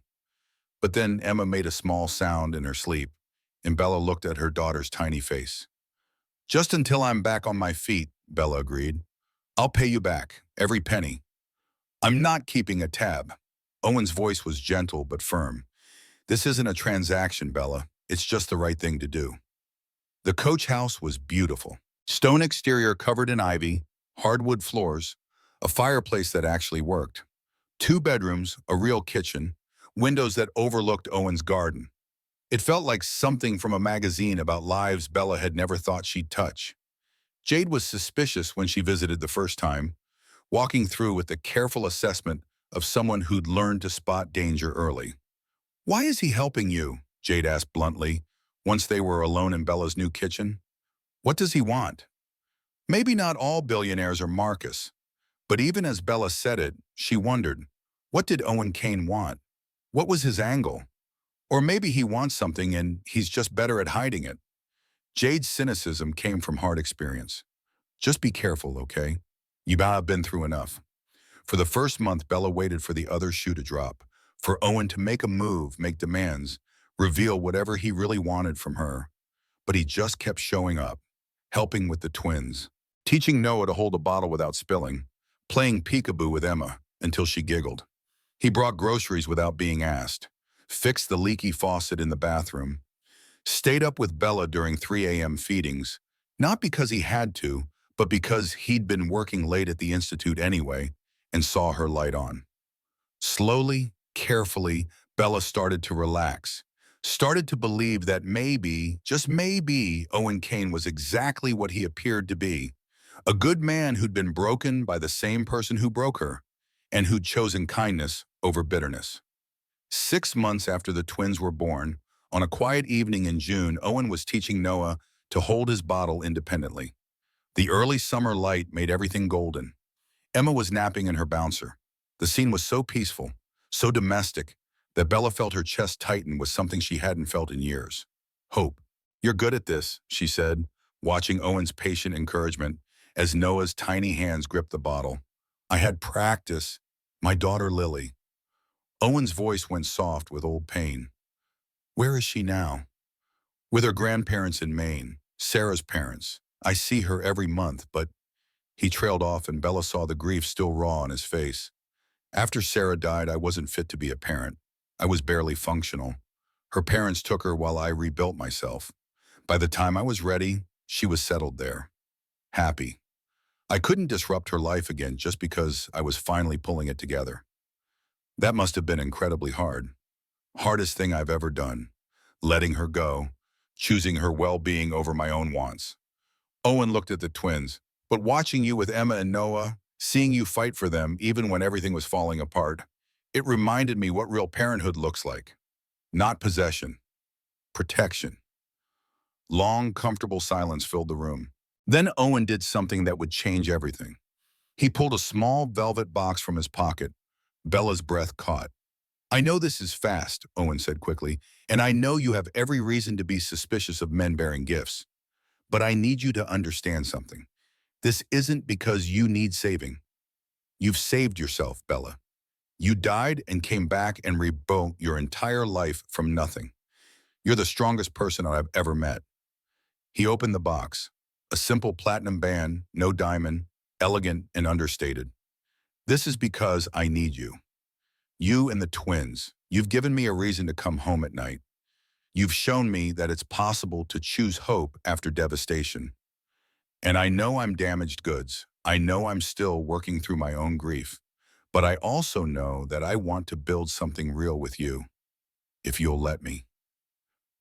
But then Emma made a small sound in her sleep, and Bella looked at her daughter's tiny face. Just until I'm back on my feet, Bella agreed. I'll pay you back, every penny. I'm not keeping a tab. Owen's voice was gentle but firm. This isn't a transaction, Bella. It's just the right thing to do. The coach house was beautiful. Stone exterior covered in ivy, hardwood floors, a fireplace that actually worked. 2 bedrooms, a real kitchen, windows that overlooked Owen's garden. It felt like something from a magazine about lives Bella had never thought she'd touch. Jade was suspicious when she visited the first time, walking through with the careful assessment of someone who'd learned to spot danger early. Why is he helping you? Jade asked bluntly, once they were alone in Bella's new kitchen. What does he want? Maybe not all billionaires are Marcus, but even as Bella said it, she wondered, what did Owen Kane want? What was his angle? Or maybe he wants something and he's just better at hiding it. Jade's cynicism came from hard experience. Just be careful, okay? You've been through enough. For the first month, Bella waited for the other shoe to drop, for Owen to make a move, make demands, reveal whatever he really wanted from her. But he just kept showing up, helping with the twins, teaching Noah to hold a bottle without spilling, playing peekaboo with Emma until she giggled. He brought groceries without being asked, fixed the leaky faucet in the bathroom, stayed up with Bella during 3 a.m. feedings, not because he had to, but because he'd been working late at the Institute anyway and saw her light on. Slowly, carefully, Bella started to relax, started to believe that maybe, just maybe, Owen Kane was exactly what he appeared to be, a good man who'd been broken by the same person who broke her, and who'd chosen kindness over bitterness. 6 months after the twins were born, on a quiet evening in June, Owen was teaching Noah to hold his bottle independently. The early summer light made everything golden. Emma was napping in her bouncer. The scene was so peaceful, so domestic, that Bella felt her chest tighten with something she hadn't felt in years. Hope. You're good at this, she said, watching Owen's patient encouragement as Noah's tiny hands gripped the bottle. I had practice. My daughter Lily. Owen's voice went soft with old pain. Where is she now? With her grandparents in Maine, Sarah's parents. I see her every month, but he trailed off and Bella saw the grief still raw on his face. After Sarah died, I wasn't fit to be a parent. I was barely functional. Her parents took her while I rebuilt myself. By the time I was ready, she was settled there. Happy. I couldn't disrupt her life again just because I was finally pulling it together. That must have been incredibly hard. Hardest thing I've ever done. Letting her go, choosing her well-being over my own wants. Owen looked at the twins. But watching you with Emma and Noah, seeing you fight for them even when everything was falling apart, it reminded me what real parenthood looks like. Not possession. Protection. Long, comfortable silence filled the room. Then Owen did something that would change everything. He pulled a small velvet box from his pocket. Bella's breath caught. I know this is fast, Owen said quickly, and I know you have every reason to be suspicious of men bearing gifts. But I need you to understand something. This isn't because you need saving. You've saved yourself, Bella. You died and came back and rebuilt your entire life from nothing. You're the strongest person I've ever met. He opened the box. A simple platinum band, no diamond, elegant and understated. This is because I need you. You and the twins. You've given me a reason to come home at night. You've shown me that it's possible to choose hope after devastation. And I know I'm damaged goods. I know I'm still working through my own grief. But I also know that I want to build something real with you, if you'll let me.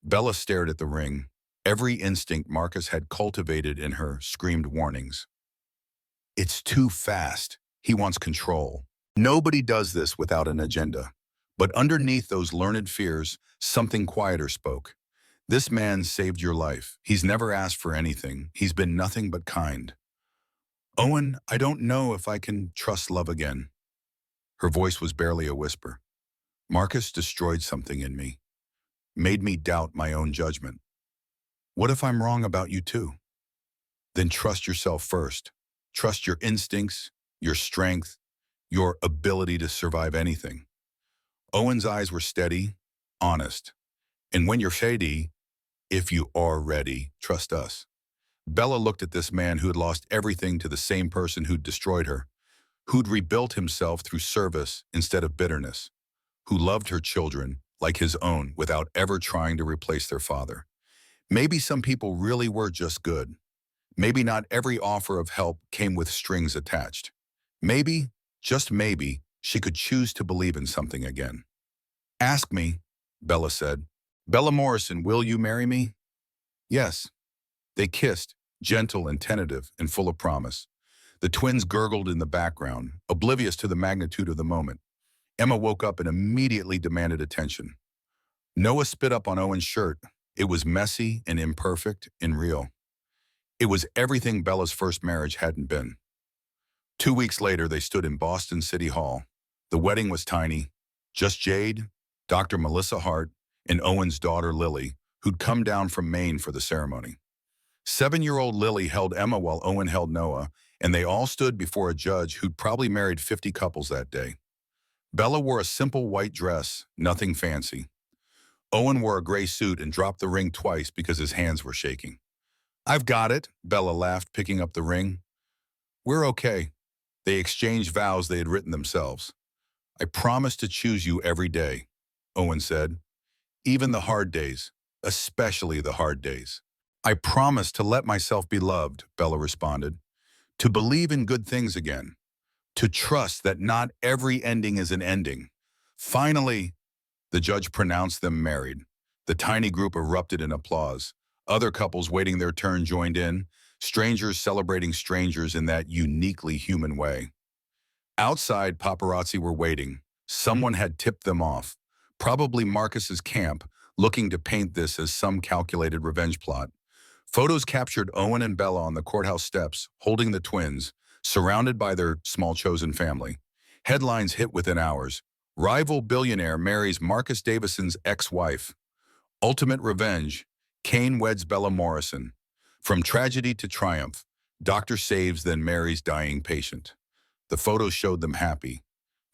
Bella stared at the ring. Every instinct Marcus had cultivated in her screamed warnings. It's too fast. He wants control. Nobody does this without an agenda. But underneath those learned fears, something quieter spoke. This man saved your life. He's never asked for anything. He's been nothing but kind. Owen, I don't know if I can trust love again. Her voice was barely a whisper. Marcus destroyed something in me, made me doubt my own judgment. What if I'm wrong about you too? Then trust yourself first. Trust your instincts, your strength, your ability to survive anything. Owen's eyes were steady, honest. And when you're shady, if you are ready, trust us. Bella looked at this man who had lost everything to the same person who'd destroyed her, who'd rebuilt himself through service instead of bitterness, who loved her children like his own without ever trying to replace their father. Maybe some people really were just good. Maybe not every offer of help came with strings attached. Maybe, just maybe, she could choose to believe in something again. Ask me, Bella said. Bella Morrison, will you marry me? Yes. They kissed, gentle and tentative and full of promise. The twins gurgled in the background, oblivious to the magnitude of the moment. Emma woke up and immediately demanded attention. Noah spit up on Owen's shirt. It was messy and imperfect and real. It was everything Bella's first marriage hadn't been. 2 weeks later, they stood in Boston City Hall. The wedding was tiny. Just Jade, Dr. Melissa Hart, and Owen's daughter Lily, who'd come down from Maine for the ceremony. 7-year-old Lily held Emma while Owen held Noah, and they all stood before a judge who'd probably married 50 couples that day. Bella wore a simple white dress, nothing fancy. Owen wore a gray suit and dropped the ring twice because his hands were shaking. I've got it, Bella laughed, picking up the ring. We're okay. They exchanged vows they had written themselves. I promise to choose you every day, Owen said. Even the hard days, especially the hard days. I promise to let myself be loved, Bella responded. To believe in good things again. To trust that not every ending is an ending. Finally, the judge pronounced them married. The tiny group erupted in applause. Other couples waiting their turn joined in, strangers celebrating strangers in that uniquely human way. Outside, paparazzi were waiting. Someone had tipped them off. Probably Marcus's camp, looking to paint this as some calculated revenge plot. Photos captured Owen and Bella on the courthouse steps, holding the twins, surrounded by their small chosen family. Headlines hit within hours. Rival billionaire marries Marcus Davison's ex-wife. Ultimate revenge. Kane weds Bella Morrison. From tragedy to triumph, doctor saves then marries dying patient. The photos showed them happy.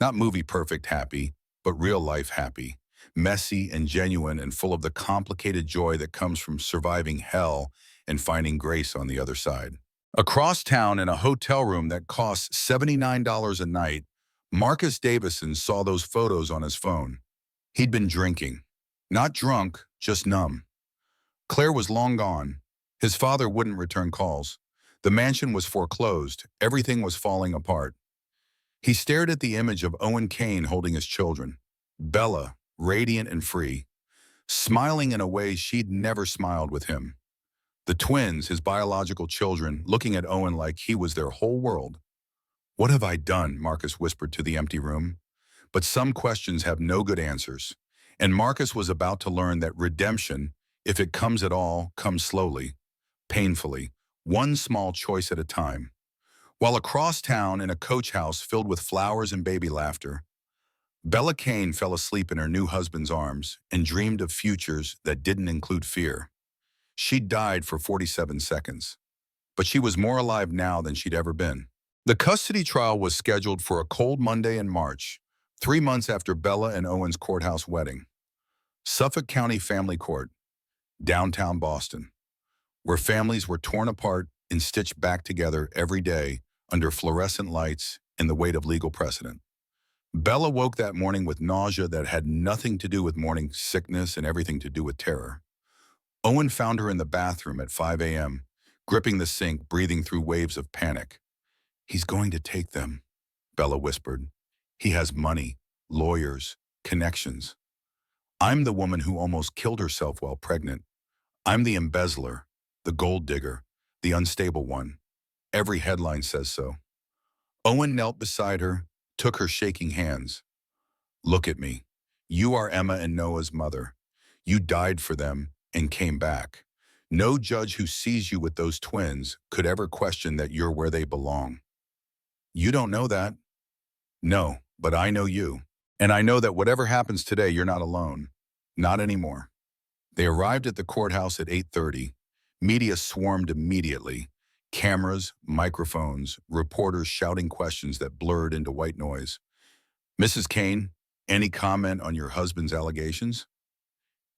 Not movie-perfect happy, but real-life happy. Messy and genuine and full of the complicated joy that comes from surviving hell and finding grace on the other side. Across town in a hotel room that costs $79 a night, Marcus Davison saw those photos on his phone. He'd been drinking. Not drunk, just numb. Claire was long gone. His father wouldn't return calls. The mansion was foreclosed. Everything was falling apart. He stared at the image of Owen Kane holding his children. Bella, radiant and free, smiling in a way she'd never smiled with him. The twins, his biological children, looking at Owen like he was their whole world. What have I done? Marcus whispered to the empty room. But some questions have no good answers. And Marcus was about to learn that redemption, if it comes at all, comes slowly, painfully, one small choice at a time. While across town in a coach house filled with flowers and baby laughter, Bella Kane fell asleep in her new husband's arms and dreamed of futures that didn't include fear. She'd died for 47 seconds, but she was more alive now than she'd ever been. The custody trial was scheduled for a cold Monday in March, 3 months after Bella and Owen's courthouse wedding. Suffolk County Family Court, downtown Boston, where families were torn apart and stitched back together every day under fluorescent lights and the weight of legal precedent. Bella woke that morning with nausea that had nothing to do with morning sickness and everything to do with terror. Owen found her in the bathroom at 5 a.m., gripping the sink, breathing through waves of panic. He's going to take them, Bella whispered. He has money, lawyers, connections. I'm the woman who almost killed herself while pregnant. I'm the embezzler, the gold digger, the unstable one. Every headline says so. Owen knelt beside her, took her shaking hands. Look at me. You are Emma and Noah's mother. You died for them and came back. No judge who sees you with those twins could ever question that you're where they belong. You don't know that. No, but I know you. And I know that whatever happens today, you're not alone. Not anymore. They arrived at the courthouse at 8:30. Media swarmed immediately. Cameras, microphones, reporters shouting questions that blurred into white noise. Mrs. Kane, any comment on your husband's allegations?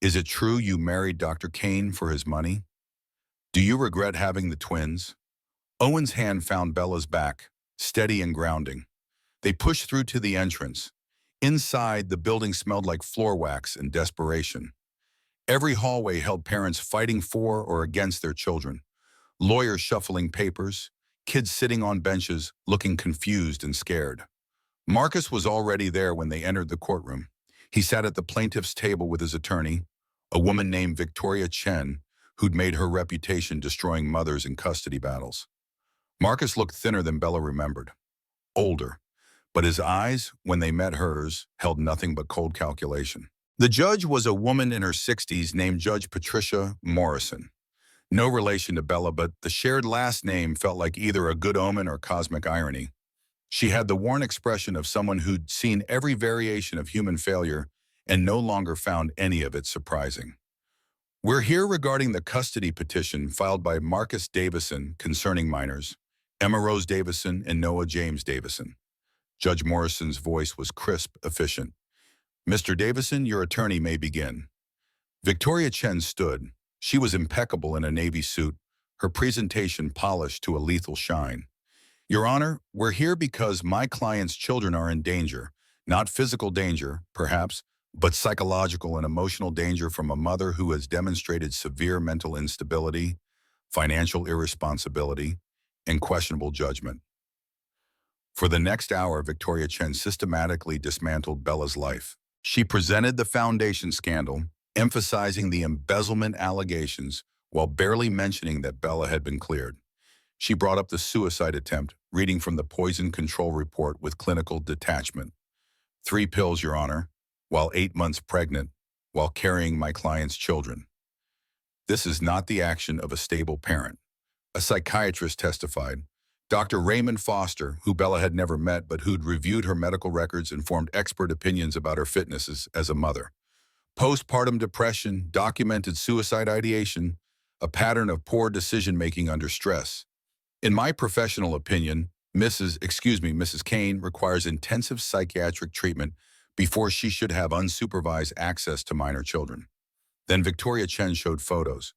Is it true you married Dr. Kane for his money? Do you regret having the twins? Owen's hand found Bella's back, steady and grounding. They pushed through to the entrance. Inside, the building smelled like floor wax and desperation. Every hallway held parents fighting for or against their children, lawyers shuffling papers, kids sitting on benches looking confused and scared. Marcus was already there when they entered the courtroom. He sat at the plaintiff's table with his attorney, a woman named Victoria Chen, who'd made her reputation destroying mothers in custody battles. Marcus looked thinner than Bella remembered, older, but his eyes, when they met hers, held nothing but cold calculation. The judge was a woman in her 60s named Judge Patricia Morrison. No relation to Bella, but the shared last name felt like either a good omen or cosmic irony. She had the worn expression of someone who'd seen every variation of human failure and no longer found any of it surprising. We're here regarding the custody petition filed by Marcus Davison concerning minors, Emma Rose Davison and Noah James Davison. Judge Morrison's voice was crisp, efficient. Mr. Davison, your attorney may begin. Victoria Chen stood. She was impeccable in a navy suit, her presentation polished to a lethal shine. Your Honor, we're here because my client's children are in danger, not physical danger, perhaps, but psychological and emotional danger from a mother who has demonstrated severe mental instability, financial irresponsibility, and questionable judgment. For the next hour, Victoria Chen systematically dismantled Bella's life. She presented the foundation scandal, emphasizing the embezzlement allegations while barely mentioning that Bella had been cleared. She brought up the suicide attempt, reading from the poison control report with clinical detachment. 3 pills, Your Honor, while 8 months pregnant, while carrying my client's children. This is not the action of a stable parent. A psychiatrist testified. Dr. Raymond Foster, who Bella had never met but who'd reviewed her medical records and formed expert opinions about her fitness as a mother. Postpartum depression, documented suicide ideation, a pattern of poor decision-making under stress. In my professional opinion, Mrs. Kane requires intensive psychiatric treatment before she should have unsupervised access to minor children. Then Victoria Chen showed photos.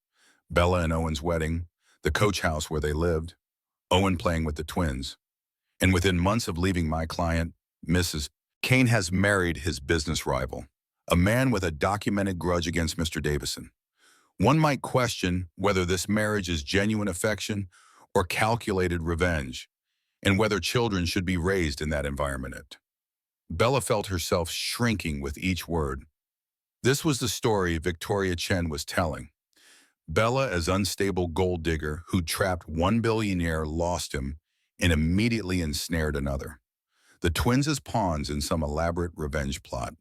Bella and Owen's wedding, the coach house where they lived, Owen playing with the twins. And within months of leaving my client, Mrs. Kane has married his business rival, a man with a documented grudge against Mr. Davison. One might question whether this marriage is genuine affection or calculated revenge, and whether children should be raised in that environment. Bella felt herself shrinking with each word. This was the story Victoria Chen was telling. Bella, as unstable gold digger who trapped one billionaire, lost him and immediately ensnared another. The twins as pawns in some elaborate revenge plot.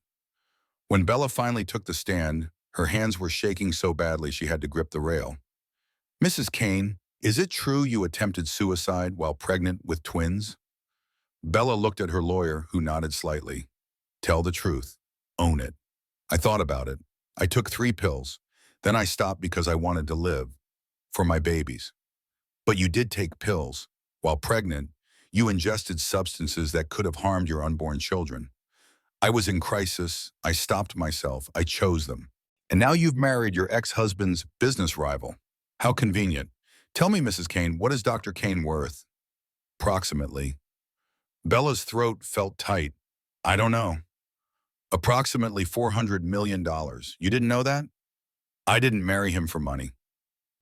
When Bella finally took the stand, her hands were shaking so badly she had to grip the rail. Mrs. Kane, is it true you attempted suicide while pregnant with twins? Bella looked at her lawyer, who nodded slightly. Tell the truth. Own it. I thought about it. I took 3 pills. Then I stopped because I wanted to live. For my babies. But you did take pills. While pregnant, you ingested substances that could have harmed your unborn children. I was in crisis. I stopped myself. I chose them. And now you've married your ex-husband's business rival. How convenient. Tell me, Mrs. Kane, what is Dr. Kane worth? Approximately. Bella's throat felt tight. I don't know. Approximately $400 million. You didn't know that? I didn't marry him for money.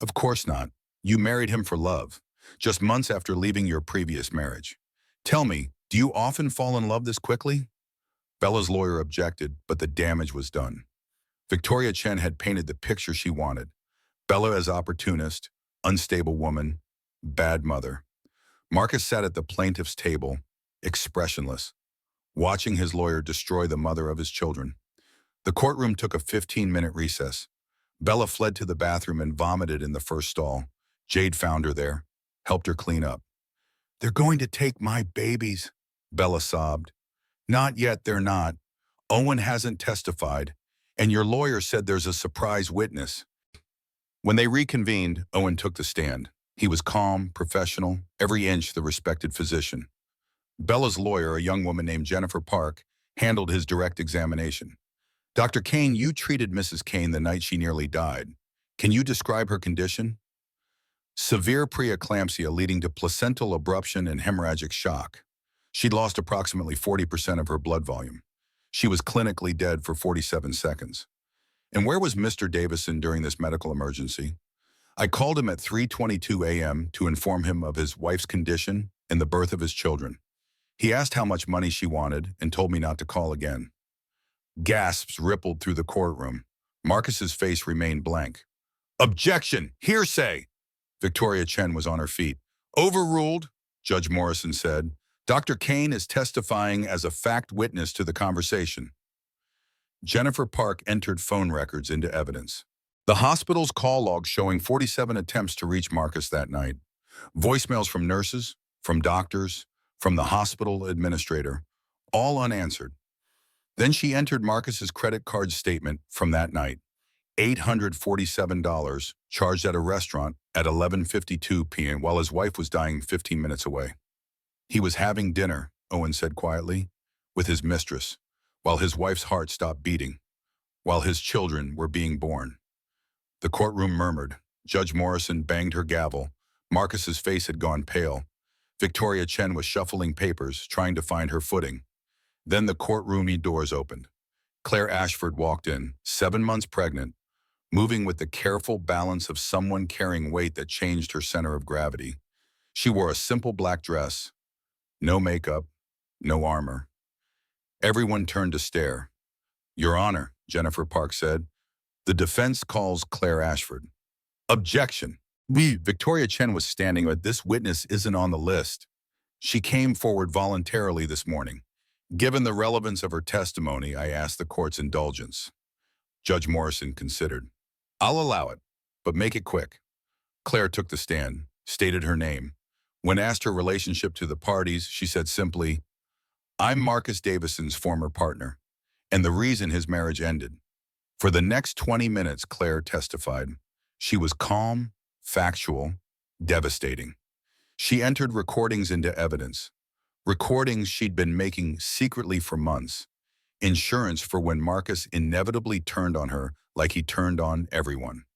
Of course not. You married him for love, just months after leaving your previous marriage. Tell me, do you often fall in love this quickly? Bella's lawyer objected, but the damage was done. Victoria Chen had painted the picture she wanted. Bella as opportunist, unstable woman, bad mother. Marcus sat at the plaintiff's table, expressionless, watching his lawyer destroy the mother of his children. The courtroom took a 15-minute recess. Bella fled to the bathroom and vomited in the first stall. Jade found her there, helped her clean up. "They're going to take my babies," Bella sobbed. "Not yet, they're not. Owen hasn't testified, and your lawyer said there's a surprise witness." When they reconvened, Owen took the stand. He was calm, professional, every inch the respected physician. Bella's lawyer, a young woman named Jennifer Park, handled his direct examination. "Dr. Kane, you treated Mrs. Kane the night she nearly died. Can you describe her condition?" "Severe preeclampsia leading to placental abruption and hemorrhagic shock. She'd lost approximately 40% of her blood volume. She was clinically dead for 47 seconds. And where was Mr. Davison during this medical emergency?" "I called him at 3:22 a.m. to inform him of his wife's condition and the birth of his children. He asked how much money she wanted and told me not to call again." Gasps rippled through the courtroom. Marcus's face remained blank. "Objection! Hearsay!" Victoria Chen was on her feet. "Overruled," Judge Morrison said. "Dr. Kane is testifying as a fact witness to the conversation." Jennifer Park entered phone records into evidence. The hospital's call log showing 47 attempts to reach Marcus that night. Voicemails from nurses, from doctors, from the hospital administrator, all unanswered. Then she entered Marcus's credit card statement from that night. $847 charged at a restaurant at 11:52 p.m. while his wife was dying 15 minutes away. "He was having dinner," Owen said quietly, "with his mistress, while his wife's heart stopped beating, while his children were being born." The courtroom murmured. Judge Morrison banged her gavel. Marcus's face had gone pale. Victoria Chen was shuffling papers, trying to find her footing. Then the courtroom doors opened. Claire Ashford walked in, 7 months pregnant, moving with the careful balance of someone carrying weight that changed her center of gravity. She wore a simple black dress, no makeup, no armor. Everyone turned to stare. "Your Honor," Jennifer Park said, "the defense calls Claire Ashford." "Objection." Victoria Chen was standing, but this witness isn't on the list. She came forward voluntarily this morning. Given the relevance of her testimony, I asked the court's indulgence. Judge Morrison considered. "I'll allow it, but make it quick." Claire took the stand, stated her name. When asked her relationship to the parties, she said simply, "I'm Marcus Davison's former partner, and the reason his marriage ended." For the next 20 minutes, Claire testified. She was calm, factual, devastating. She entered recordings into evidence. Recordings she'd been making secretly for months. Insurance for when Marcus inevitably turned on her like he turned on everyone.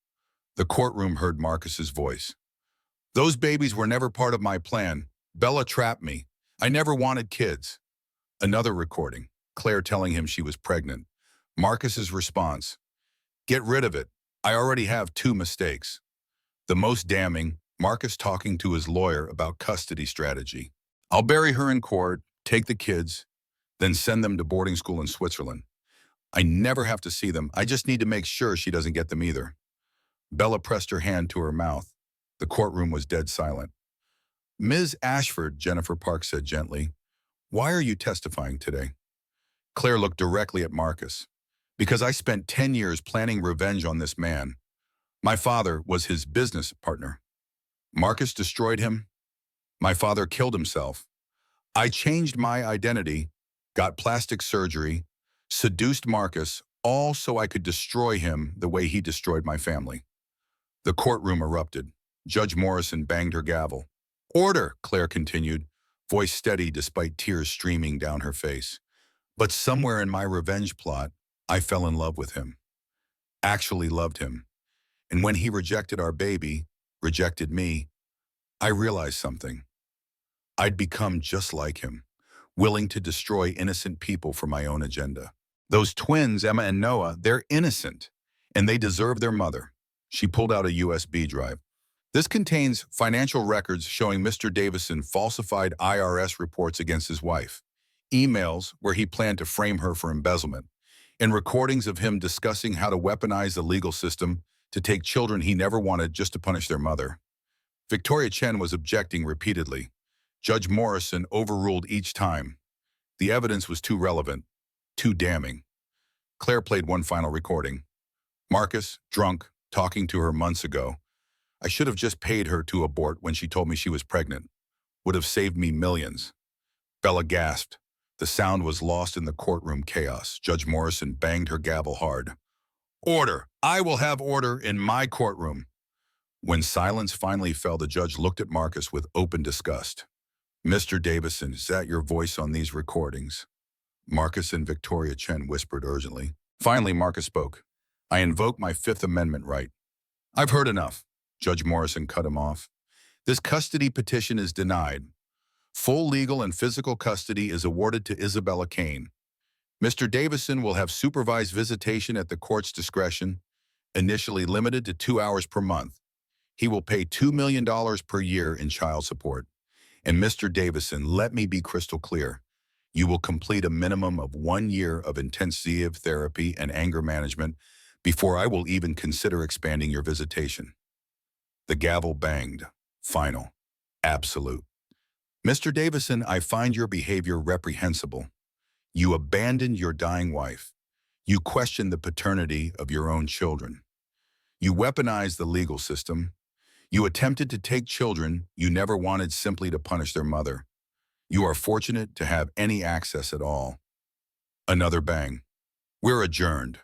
The courtroom heard Marcus's voice. "Those babies were never part of my plan. Bella trapped me. I never wanted kids." Another recording, Claire telling him she was pregnant. Marcus's response, "Get rid of it. I already have 2 mistakes." The most damning, Marcus talking to his lawyer about custody strategy. "I'll bury her in court, take the kids, then send them to boarding school in Switzerland. I never have to see them. I just need to make sure she doesn't get them either." Bella pressed her hand to her mouth. The courtroom was dead silent. "Ms. Ashford," Jennifer Park said gently, "why are you testifying today?" Claire looked directly at Marcus. "Because I spent 10 years planning revenge on this man. My father was his business partner. Marcus destroyed him. My father killed himself. I changed my identity, got plastic surgery, seduced Marcus, all so I could destroy him the way he destroyed my family." The courtroom erupted. Judge Morrison banged her gavel. "Order," Claire continued, voice steady despite tears streaming down her face. "But somewhere in my revenge plot, I fell in love with him. Actually loved him. And when he rejected our baby, rejected me, I realized something. I'd become just like him, willing to destroy innocent people for my own agenda. Those twins, Emma and Noah, they're innocent, and they deserve their mother." She pulled out a USB drive. "This contains financial records showing Mr. Davison falsified IRS reports against his wife, emails where he planned to frame her for embezzlement, and recordings of him discussing how to weaponize the legal system to take children he never wanted just to punish their mother." Victoria Chen was objecting repeatedly. Judge Morrison overruled each time. The evidence was too relevant, too damning. Claire played one final recording. Marcus, drunk, talking to her months ago. I should have just paid her to abort when she told me she was pregnant. Would have saved me millions. Bella gasped. The sound was lost in the courtroom chaos. Judge Morrison banged her gavel hard. Order! I will have order in my courtroom. When silence finally fell, the judge looked at Marcus with open disgust. Mr. Davison, is that your voice on these recordings? Marcus and Victoria Chen whispered urgently. Finally, Marcus spoke. I invoke my Fifth Amendment right. I've heard enough. Judge Morrison cut him off. This custody petition is denied. Full legal and physical custody is awarded to Isabella Kane. Mr. Davison will have supervised visitation at the court's discretion, initially limited to 2 hours per month. He will pay $2 million per year in child support. And Mr. Davison, let me be crystal clear. You will complete a minimum of 1 year of intensive therapy and anger management before I will even consider expanding your visitation. The gavel banged. Final. Absolute. Mr. Davison, I find your behavior reprehensible. You abandoned your dying wife. You questioned the paternity of your own children. You weaponized the legal system. You attempted to take children you never wanted simply to punish their mother. You are fortunate to have any access at all. Another bang. We're adjourned.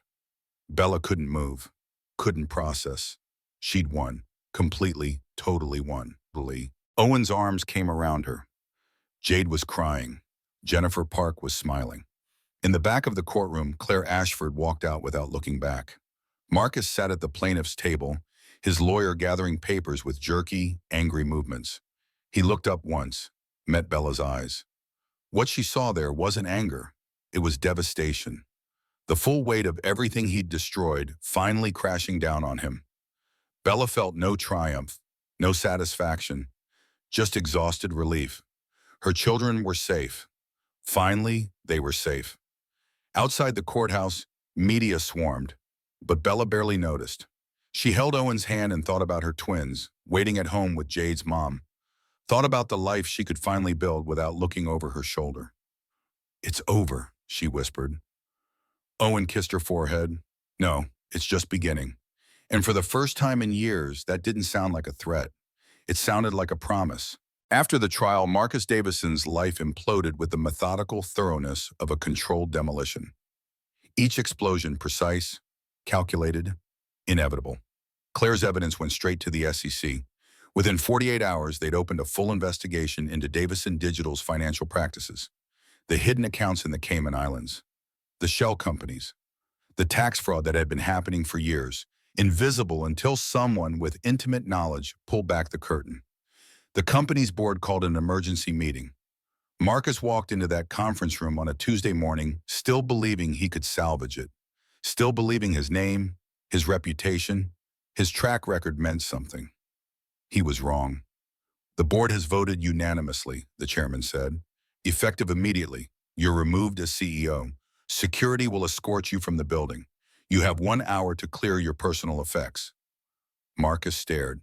Bella couldn't move, couldn't process. She'd won. Completely, totally won. Owen's arms came around her. Jade was crying. Jennifer Park was smiling. In the back of the courtroom, Claire Ashford walked out without looking back. Marcus sat at the plaintiff's table, his lawyer gathering papers with jerky, angry movements. He looked up once, met Bella's eyes. What she saw there wasn't anger. It was devastation. The full weight of everything he'd destroyed finally crashing down on him. Bella felt no triumph, no satisfaction, just exhausted relief. Her children were safe. Finally, they were safe. Outside the courthouse, media swarmed, but Bella barely noticed. She held Owen's hand and thought about her twins, waiting at home with Jade's mom. Thought about the life she could finally build without looking over her shoulder. It's over, she whispered. Owen kissed her forehead. No, it's just beginning. And for the first time in years, that didn't sound like a threat. It sounded like a promise. After the trial, Marcus Davison's life imploded with the methodical thoroughness of a controlled demolition. Each explosion precise, calculated, inevitable. Claire's evidence went straight to the SEC. Within 48 hours, they'd opened a full investigation into Davison Digital's financial practices, the hidden accounts in the Cayman Islands, the shell companies, the tax fraud that had been happening for years, invisible until someone with intimate knowledge pulled back the curtain. The company's board called an emergency meeting. Marcus walked into that conference room on a Tuesday morning, still believing he could salvage it, still believing his name, his reputation, his track record meant something. He was wrong. The board has voted unanimously, the chairman said. Effective immediately, you're removed as CEO. Security will escort you from the building. You have 1 hour to clear your personal effects. Marcus stared.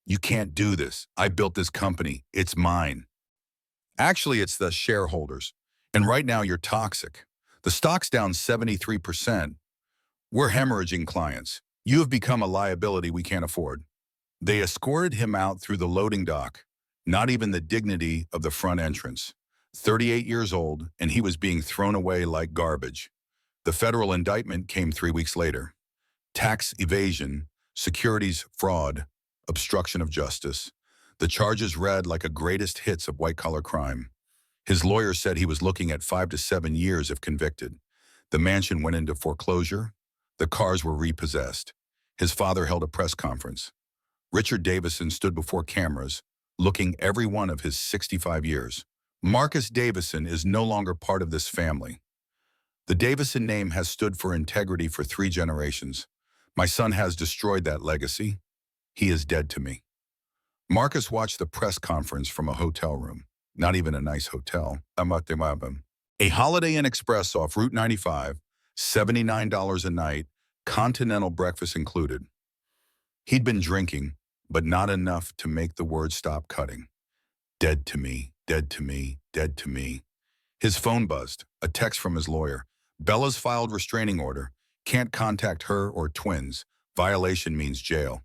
You can't do this. I built this company. It's mine. Actually, it's the shareholders. And right now you're toxic. The stock's down 73%. We're hemorrhaging clients. You have become a liability we can't afford. They escorted him out through the loading dock, not even the dignity of the front entrance. 38 years old, and he was being thrown away like garbage. The federal indictment came 3 weeks later. Tax evasion, securities fraud, obstruction of justice. The charges read like a greatest hits of white-collar crime. His lawyer said he was looking at 5 to 7 years if convicted. The mansion went into foreclosure. The cars were repossessed. His father held a press conference. Richard Davison stood before cameras, looking every one of his 65 years. Marcus Davison is no longer part of this family. The Davison name has stood for integrity for 3 generations. My son has destroyed that legacy. He is dead to me. Marcus watched the press conference from a hotel room. Not even a nice hotel. A Holiday Inn Express off Route 95, $79 a night, continental breakfast included. He'd been drinking, but not enough to make the words stop cutting. Dead to me, dead to me, dead to me. His phone buzzed, a text from his lawyer. Bella's filed restraining order. Can't contact her or twins. Violation means jail.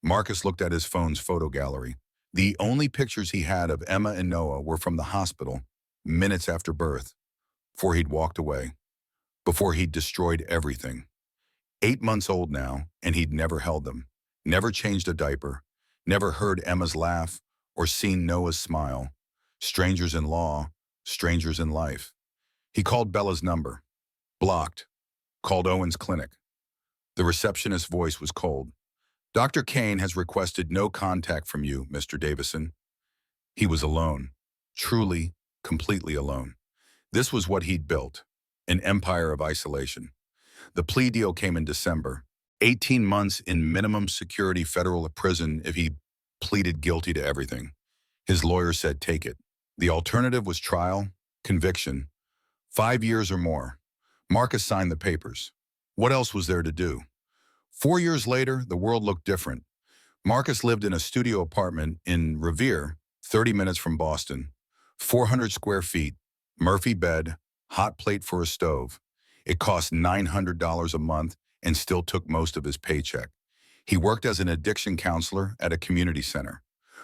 Marcus looked at his phone's photo gallery. The only pictures he had of Emma and Noah were from the hospital, minutes after birth, before he'd walked away, before he'd destroyed everything. 8 months old now, and he'd never held them, never changed a diaper, never heard Emma's laugh or seen Noah's smile. Strangers in law, strangers in life. He called Bella's number. Blocked. Called Owen's clinic. The receptionist's voice was cold. Dr. Kane has requested no contact from you, Mr. Davison. He was alone. Truly, completely alone. This was what he'd built. An empire of isolation. The plea deal came in December. 18 months in minimum security federal prison if he pleaded guilty to everything. His lawyer said take it. The alternative was trial, conviction, 5 years or more. Marcus signed the papers. What else was there to do? 4 years later, the world looked different. Marcus lived in a studio apartment in Revere, 30 minutes from Boston. 400 square feet, Murphy bed, hot plate for a stove. It cost $900 a month and still took most of his paycheck. He worked as an addiction counselor at a community center.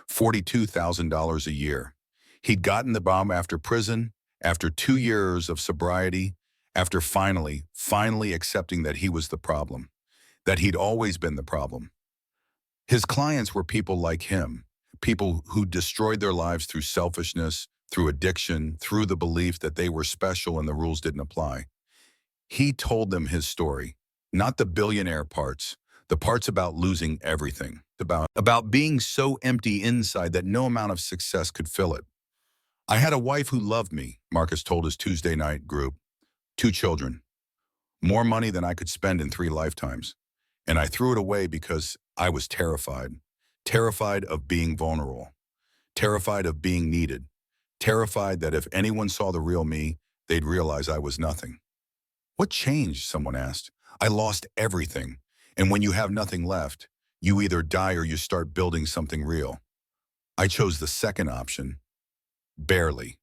$42,000 a year. He'd gotten the bomb after prison, after 2 years of sobriety, after finally accepting that he was the problem, that he'd always been the problem. His clients were people like him, people who destroyed their lives through selfishness, through addiction, through the belief that they were special and the rules didn't apply. He told them his story, not the billionaire parts, the parts about losing everything, about being so empty inside that no amount of success could fill it. I had a wife who loved me, Marcus told his Tuesday night group. 2 children. More money than I could spend in 3 lifetimes. And I threw it away because I was terrified. Terrified of being vulnerable. Terrified of being needed. Terrified that if anyone saw the real me, they'd realize I was nothing. What changed? Someone asked. I lost everything. And when you have nothing left, you either die or you start building something real. I chose the second option. Barely.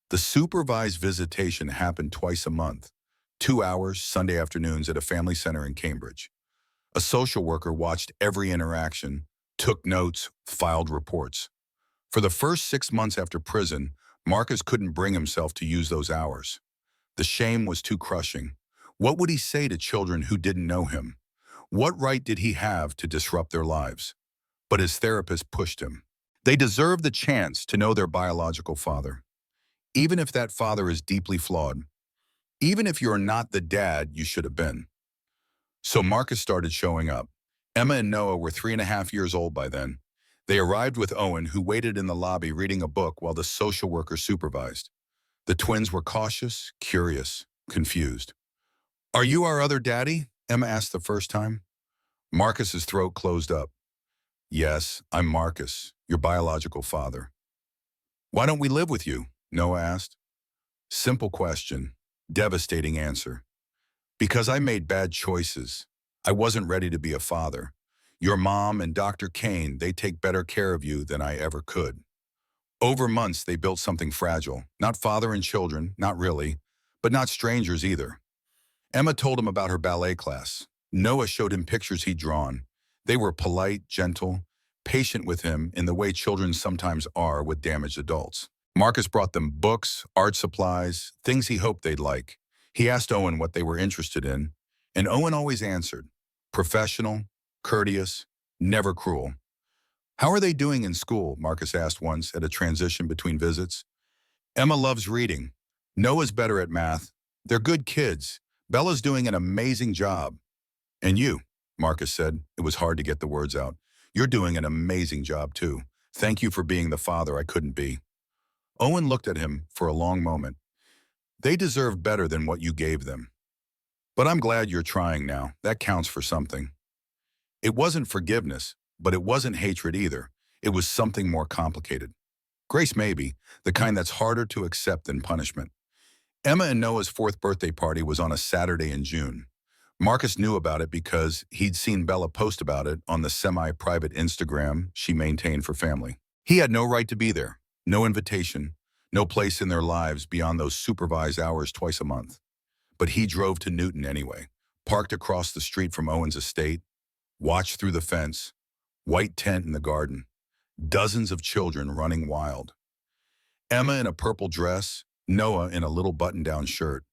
The supervised visitation happened twice a month, 2 hours, Sunday afternoons at a family center in Cambridge. A social worker watched every interaction, took notes, filed reports. For the first 6 months after prison, Marcus couldn't bring himself to use those hours. The shame was too crushing. What would he say to children who didn't know him? What right did he have to disrupt their lives? But his therapist pushed him. They deserve the chance to know their biological father. Even if that father is deeply flawed. Even if you're not the dad you should have been. So Marcus started showing up. Emma and Noah were 3.5 years old by then. They arrived with Owen, who waited in the lobby reading a book while the social worker supervised. The twins were cautious, curious, confused. Are you our other daddy? Emma asked the first time. Marcus's throat closed up. Yes, I'm Marcus, your biological father. Why don't we live with you? Noah asked. Simple question, devastating answer. Because I made bad choices. I wasn't ready to be a father. Your mom and Dr. Kane, they take better care of you than I ever could. Over months, they built something fragile. Not father and children, not really, but not strangers either. Emma told him about her ballet class. Noah showed him pictures he'd drawn. They were polite, gentle, patient with him in the way children sometimes are with damaged adults. Marcus brought them books, art supplies, things he hoped they'd like. He asked Owen what they were interested in, and Owen always answered. Professional, courteous, never cruel. How are they doing in school? Marcus asked once at a transition between visits. Emma loves reading. Noah's better at math. They're good kids. Bella's doing an amazing job. And you, Marcus said. It was hard to get the words out. You're doing an amazing job too. Thank you for being the father I couldn't be. Owen looked at him for a long moment. They deserve better than what you gave them. But I'm glad you're trying now. That counts for something. It wasn't forgiveness, but it wasn't hatred either. It was something more complicated. Grace maybe, the kind that's harder to accept than punishment. Emma and Noah's 4th birthday party was on a Saturday in June. Marcus knew about it because he'd seen Bella post about it on the semi-private Instagram she maintained for family. He had no right to be there. No invitation, no place in their lives beyond those supervised hours twice a month. But he drove to Newton anyway, parked across the street from Owen's estate, watched through the fence, white tent in the garden, dozens of children running wild. Emma in a purple dress, Noah in a little button-down shirt.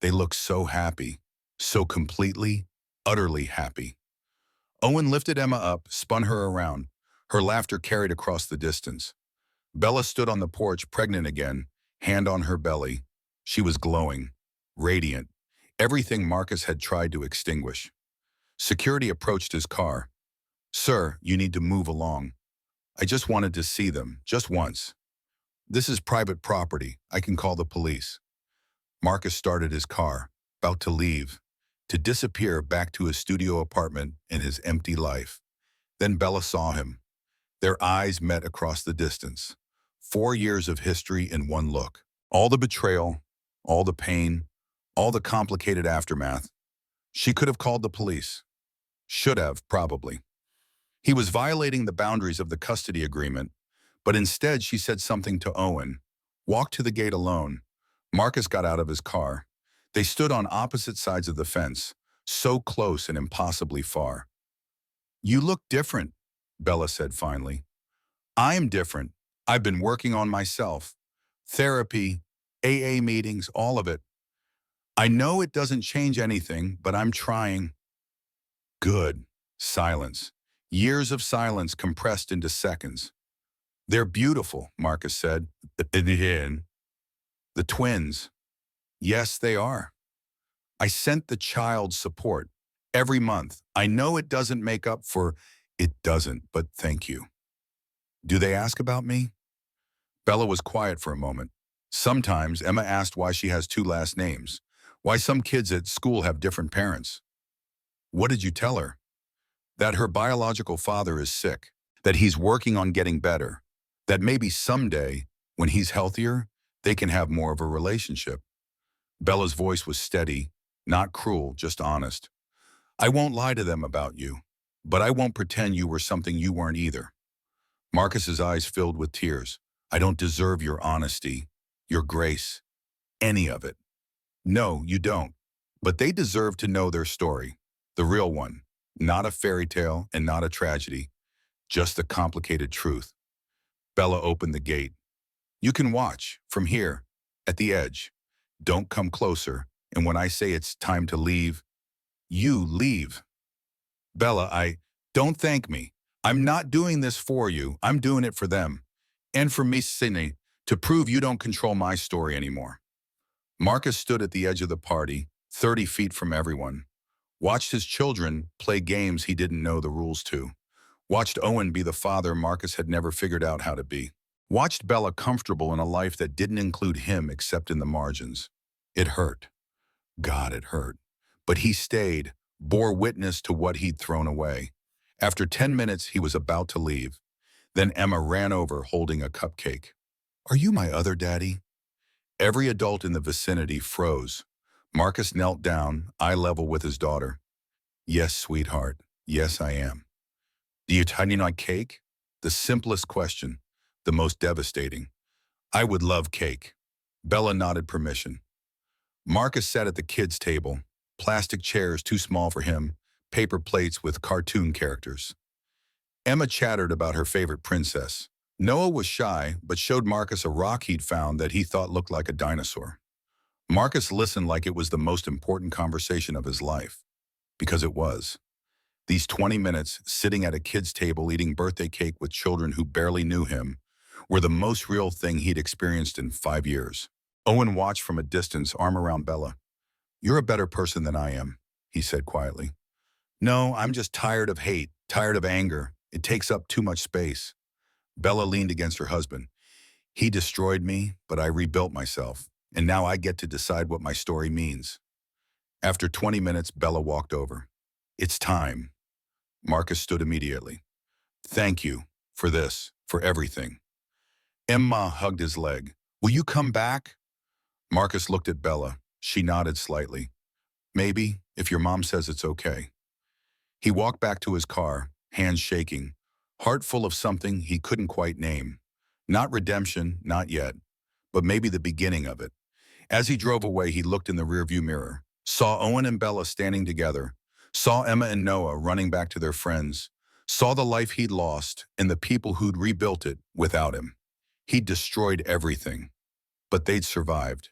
They looked so happy, so completely, utterly happy. Owen lifted Emma up, spun her around. Her laughter carried across the distance. Bella stood on the porch, pregnant again, hand on her belly. She was glowing, radiant, everything Marcus had tried to extinguish. Security approached his car. "Sir, you need to move along. I just wanted to see them, just once. This is private property. I can call the police." Marcus started his car, about to leave, to disappear back to his studio apartment in his empty life. Then Bella saw him. Their eyes met across the distance. 4 years of history in one look. All the betrayal, all the pain, all the complicated aftermath. She could have called the police. Should have, probably. He was violating the boundaries of the custody agreement, but instead she said something to Owen. Walked to the gate alone. Marcus got out of his car. They stood on opposite sides of the fence, so close and impossibly far. "You look different," Bella said finally. "I'm different. I've been working on myself. Therapy, AA meetings, all of it. I know it doesn't change anything, but I'm trying." Good. Silence. Years of silence compressed into seconds. "They're beautiful," Marcus said. "The twins. Yes, they are. I sent the child support every month. I know it doesn't make up for it doesn't, but thank you." "Do they ask about me?" Bella was quiet for a moment. Sometimes Emma asked why she has 2 last names, why some kids at school have different parents. "What did you tell her?" "That her biological father is sick, that he's working on getting better, that maybe someday, when he's healthier, they can have more of a relationship." Bella's voice was steady, not cruel, just honest. "I won't lie to them about you, but I won't pretend you were something you weren't either." Marcus's eyes filled with tears. "I don't deserve your honesty, your grace, any of it." "No, you don't. But they deserve to know their story, the real one, not a fairy tale and not a tragedy, just the complicated truth." Bella opened the gate. "You can watch, from here, at the edge. Don't come closer, and when I say it's time to leave, you leave." "Bella, don't thank me. I'm not doing this for you. I'm doing it for them. And for me, Sydney, to prove you don't control my story anymore." Marcus stood at the edge of the party, 30 feet from everyone. Watched his children play games he didn't know the rules to. Watched Owen be the father Marcus had never figured out how to be. Watched Bella comfortable in a life that didn't include him except in the margins. It hurt. God, it hurt. But he stayed, bore witness to what he'd thrown away. After 10 minutes, he was about to leave. Then Emma ran over holding a cupcake. "Are you my other daddy?" Every adult in the vicinity froze. Marcus knelt down, eye level with his daughter. "Yes, sweetheart. Yes, I am." "Do you tiny like cake?" The simplest question, the most devastating. "I would love cake." Bella nodded permission. Marcus sat at the kids' table, plastic chairs too small for him, paper plates with cartoon characters. Emma chattered about her favorite princess. Noah was shy, but showed Marcus a rock he'd found that he thought looked like a dinosaur. Marcus listened like it was the most important conversation of his life, because it was. These 20 minutes, sitting at a kid's table eating birthday cake with children who barely knew him, were the most real thing he'd experienced in 5 years. Owen watched from a distance, arm around Bella. "You're a better person than I am," he said quietly. "No, I'm just tired of hate, tired of anger. It takes up too much space." Bella leaned against her husband. "He destroyed me, but I rebuilt myself, and now I get to decide what my story means." After 20 minutes, Bella walked over. "It's time." Marcus stood immediately. "Thank you for this, for everything." Emma hugged his leg. "Will you come back?" Marcus looked at Bella. She nodded slightly. "Maybe, if your mom says it's okay." He walked back to his car, hands shaking, heart full of something he couldn't quite name. Not redemption, not yet, but maybe the beginning of it. As he drove away, he looked in the rearview mirror. saw Owen and Bella standing together, saw Emma and Noah running back to their friends, saw the life he'd lost and the people who'd rebuilt it without him. He'd destroyed everything, but they'd survived.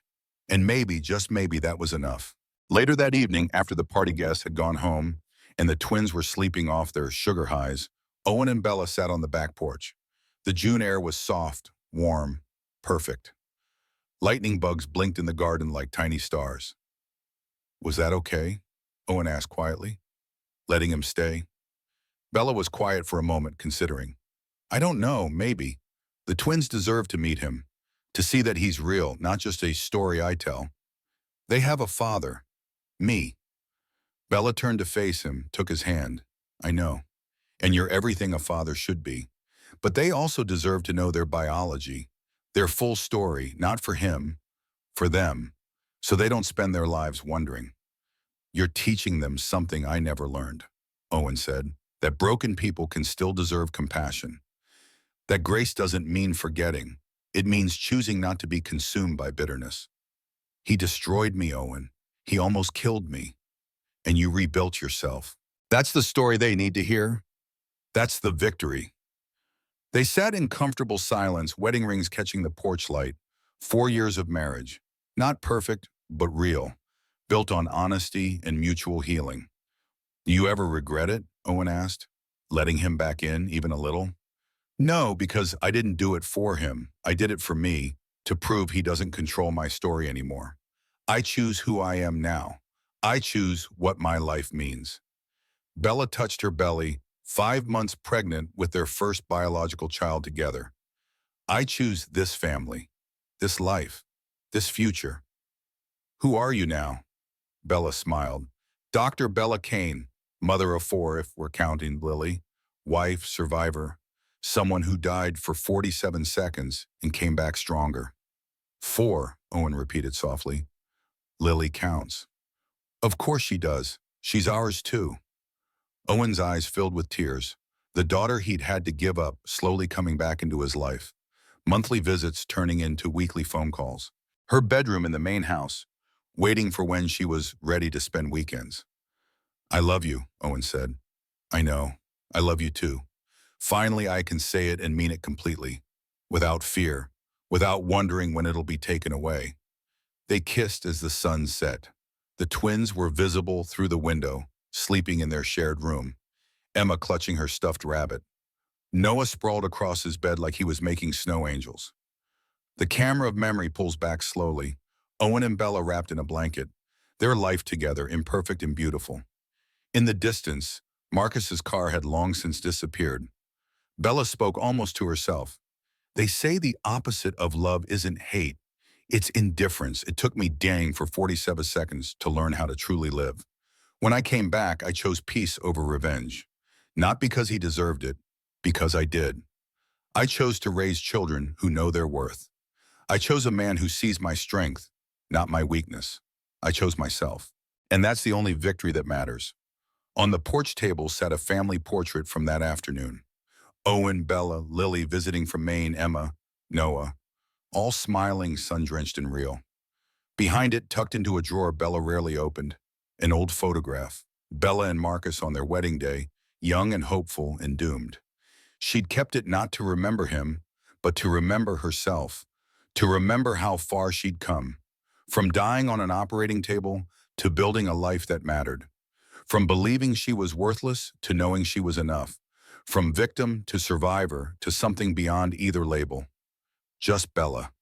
And maybe, just maybe, that was enough. Later that evening, after the party guests had gone home and the twins were sleeping off their sugar highs, Owen and Bella sat on the back porch. The June air was soft, warm, perfect. Lightning bugs blinked in the garden like tiny stars. "Was that okay?" Owen asked quietly, letting him stay. Bella was quiet for a moment, considering. "I don't know, maybe. The twins deserve to meet him, to see that he's real, not just a story I tell. They have a father. Me." Bella turned to face him, took his hand. "I know. And you're everything a father should be. But they also deserve to know their biology, their full story, not for him, for them, so they don't spend their lives wondering." "You're teaching them something I never learned," Owen said, "that broken people can still deserve compassion. That grace doesn't mean forgetting. It means choosing not to be consumed by bitterness. He destroyed me, Owen. He almost killed me. And you rebuilt yourself. That's the story they need to hear. That's the victory." They sat in comfortable silence, wedding rings catching the porch light. 4 years of marriage. Not perfect, but real. Built on honesty and mutual healing. "Do you ever regret it?" Owen asked, letting him back in even a little. "No, because I didn't do it for him. I did it for me, to prove he doesn't control my story anymore. I choose who I am now. I choose what my life means." Bella touched her belly, 5 months pregnant with their first biological child together. "I choose this family, this life, this future." "Who are you now?" Bella smiled. "Dr. Bella Kane, mother of 4 if we're counting Lily, wife, survivor, someone who died for 47 seconds and came back stronger." "4," Owen repeated softly. "Lily counts." "Of course she does. She's ours too." Owen's eyes filled with tears. The daughter he'd had to give up slowly coming back into his life. Monthly visits turning into weekly phone calls. Her bedroom in the main house, waiting for when she was ready to spend weekends. "I love you," Owen said. "I know. I love you too. Finally, I can say it and mean it completely. Without fear. Without wondering when it'll be taken away." They kissed as the sun set. The twins were visible through the window, sleeping in their shared room. Emma clutching her stuffed rabbit. Noah sprawled across his bed like he was making snow angels. The camera of memory pulls back slowly. Owen and Bella wrapped in a blanket. Their life together, imperfect and beautiful. In the distance, Marcus's car had long since disappeared. Bella spoke almost to herself. "They say the opposite of love isn't hate. It's indifference. It took me dang for 47 seconds to learn how to truly live. When I came back, I chose peace over revenge. Not because he deserved it, because I did. I chose to raise children who know their worth. I chose a man who sees my strength, not my weakness. I chose myself. And that's the only victory that matters." On the porch table sat a family portrait from that afternoon. Owen, Bella, Lily visiting from Maine, Emma, Noah, all smiling, sun-drenched and real. Behind it, tucked into a drawer Bella rarely opened, an old photograph. Bella and Marcus on their wedding day, young and hopeful and doomed. She'd kept it not to remember him, but to remember herself, to remember how far she'd come. From dying on an operating table to building a life that mattered. From believing she was worthless to knowing she was enough. From victim to survivor to something beyond either label. Just Bella.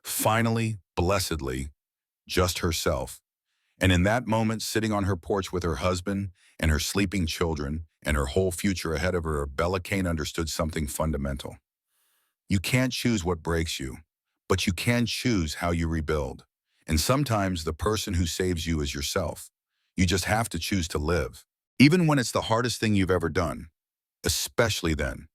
Finally, blessedly, just herself. And in that moment, sitting on her porch with her husband and her sleeping children and her whole future ahead of her, Bella Kane understood something fundamental. You can't choose what breaks you, but you can choose how you rebuild. And sometimes the person who saves you is yourself. You just have to choose to live. Even when it's the hardest thing you've ever done. Especially then.